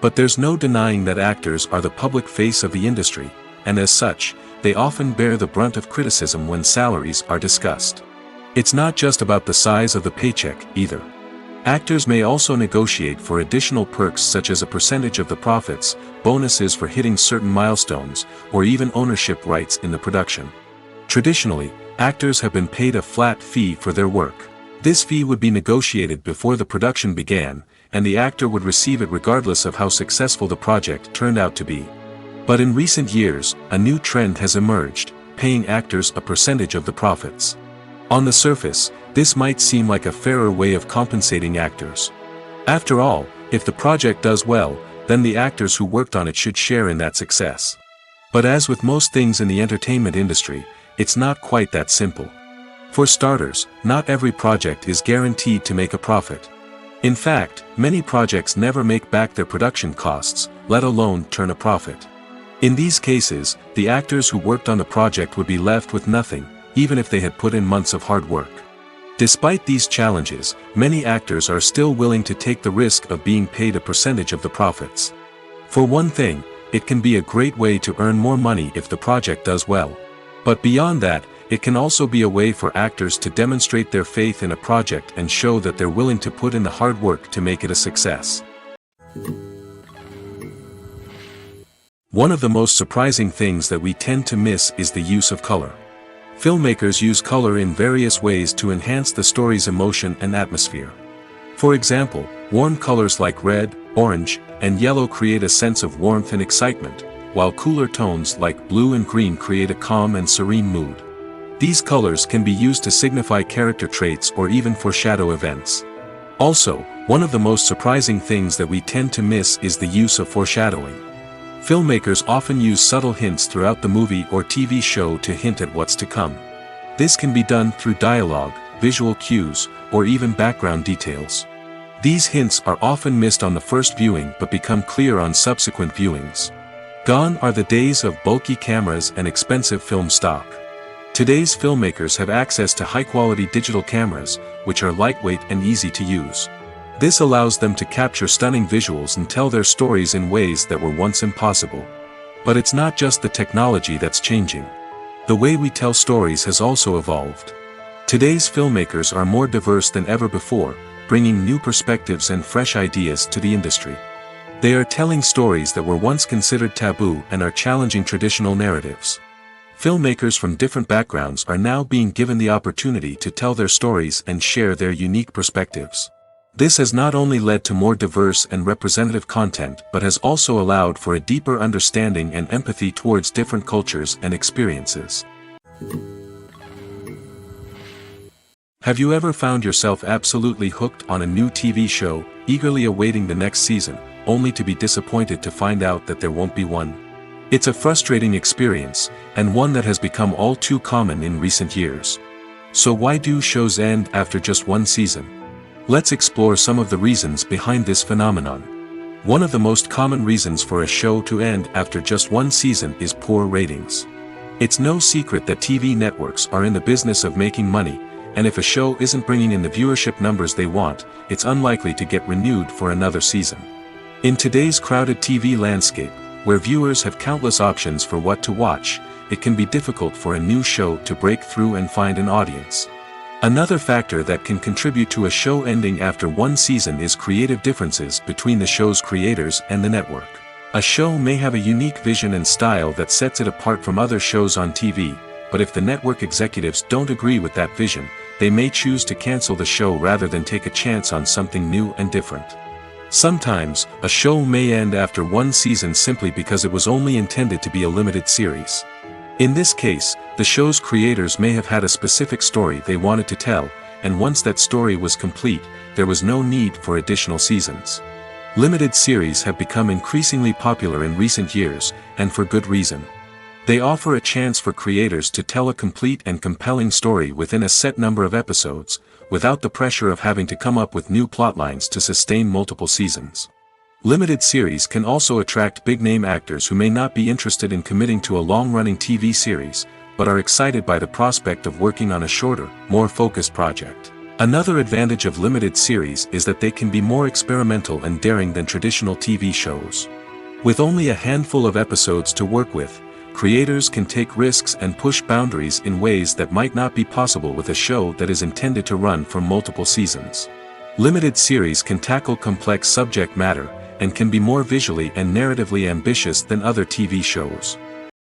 But there's no denying that actors are the public face of the industry, and as such, they often bear the brunt of criticism when salaries are discussed. It's not just about the size of the paycheck, either. Actors may also negotiate for additional perks such as a percentage of the profits, bonuses for hitting certain milestones, or even ownership rights in the production. Traditionally, actors have been paid a flat fee for their work. This fee would be negotiated before the production began, and the actor would receive it regardless of how successful the project turned out to be. But in recent years, a new trend has emerged, paying actors a percentage of the profits. On the surface, this might seem like a fairer way of compensating actors. After all, if the project does well, then the actors who worked on it should share in that success. But as with most things in the entertainment industry, it's not quite that simple. For starters, not every project is guaranteed to make a profit. In fact, many projects never make back their production costs, let alone turn a profit. In these cases, the actors who worked on the project would be left with nothing, even if they had put in months of hard work. Despite these challenges, many actors are still willing to take the risk of being paid a percentage of the profits. For one thing, it can be a great way to earn more money if the project does well. But beyond that, it can also be a way for actors to demonstrate their faith in a project and show that they're willing to put in the hard work to make it a success. One of the most surprising things that we tend to miss is the use of color. Filmmakers use color in various ways to enhance the story's emotion and atmosphere. For example, warm colors like red, orange, and yellow create a sense of warmth and excitement, while cooler tones like blue and green create a calm and serene mood. These colors can be used to signify character traits or even foreshadow events. Also, one of the most surprising things that we tend to miss is the use of foreshadowing. Filmmakers often use subtle hints throughout the movie or TV show to hint at what's to come. This can be done through dialogue, visual cues, or even background details. These hints are often missed on the first viewing but become clear on subsequent viewings. Gone are the days of bulky cameras and expensive film stock. Today's filmmakers have access to high-quality digital cameras, which are lightweight and easy to use. This allows them to capture stunning visuals and tell their stories in ways that were once impossible. But it's not just the technology that's changing. The way we tell stories has also evolved. Today's filmmakers are more diverse than ever before, bringing new perspectives and fresh ideas to the industry. They are telling stories that were once considered taboo and are challenging traditional narratives. Filmmakers from different backgrounds are now being given the opportunity to tell their stories and share their unique perspectives. This has not only led to more diverse and representative content but has also allowed for a deeper understanding and empathy towards different cultures and experiences. Have you ever found yourself absolutely hooked on a new TV show, eagerly awaiting the next season, only to be disappointed to find out that there won't be one? It's a frustrating experience, and one that has become all too common in recent years. So why do shows end after just one season? Let's explore some of the reasons behind this phenomenon. One of the most common reasons for a show to end after just one season is poor ratings. It's no secret that TV networks are in the business of making money, and if a show isn't bringing in the viewership numbers they want, it's unlikely to get renewed for another season. In today's crowded TV landscape, where viewers have countless options for what to watch, it can be difficult for a new show to break through and find an audience. Another factor that can contribute to a show ending after one season is creative differences between the show's creators and the network. A show may have a unique vision and style that sets it apart from other shows on TV, but if the network executives don't agree with that vision, they may choose to cancel the show rather than take a chance on something new and different. Sometimes, a show may end after one season simply because it was only intended to be a limited series. In this case, the show's creators may have had a specific story they wanted to tell, and once that story was complete, there was no need for additional seasons. Limited series have become increasingly popular in recent years, and for good reason. They offer a chance for creators to tell a complete and compelling story within a set number of episodes, without the pressure of having to come up with new plotlines to sustain multiple seasons. Limited series can also attract big-name actors who may not be interested in committing to a long-running TV series, but are excited by the prospect of working on a shorter, more focused project. Another advantage of limited series is that they can be more experimental and daring than traditional TV shows. With only a handful of episodes to work with, creators can take risks and push boundaries in ways that might not be possible with a show that is intended to run for multiple seasons. Limited series can tackle complex subject matter, and can be more visually and narratively ambitious than other TV shows.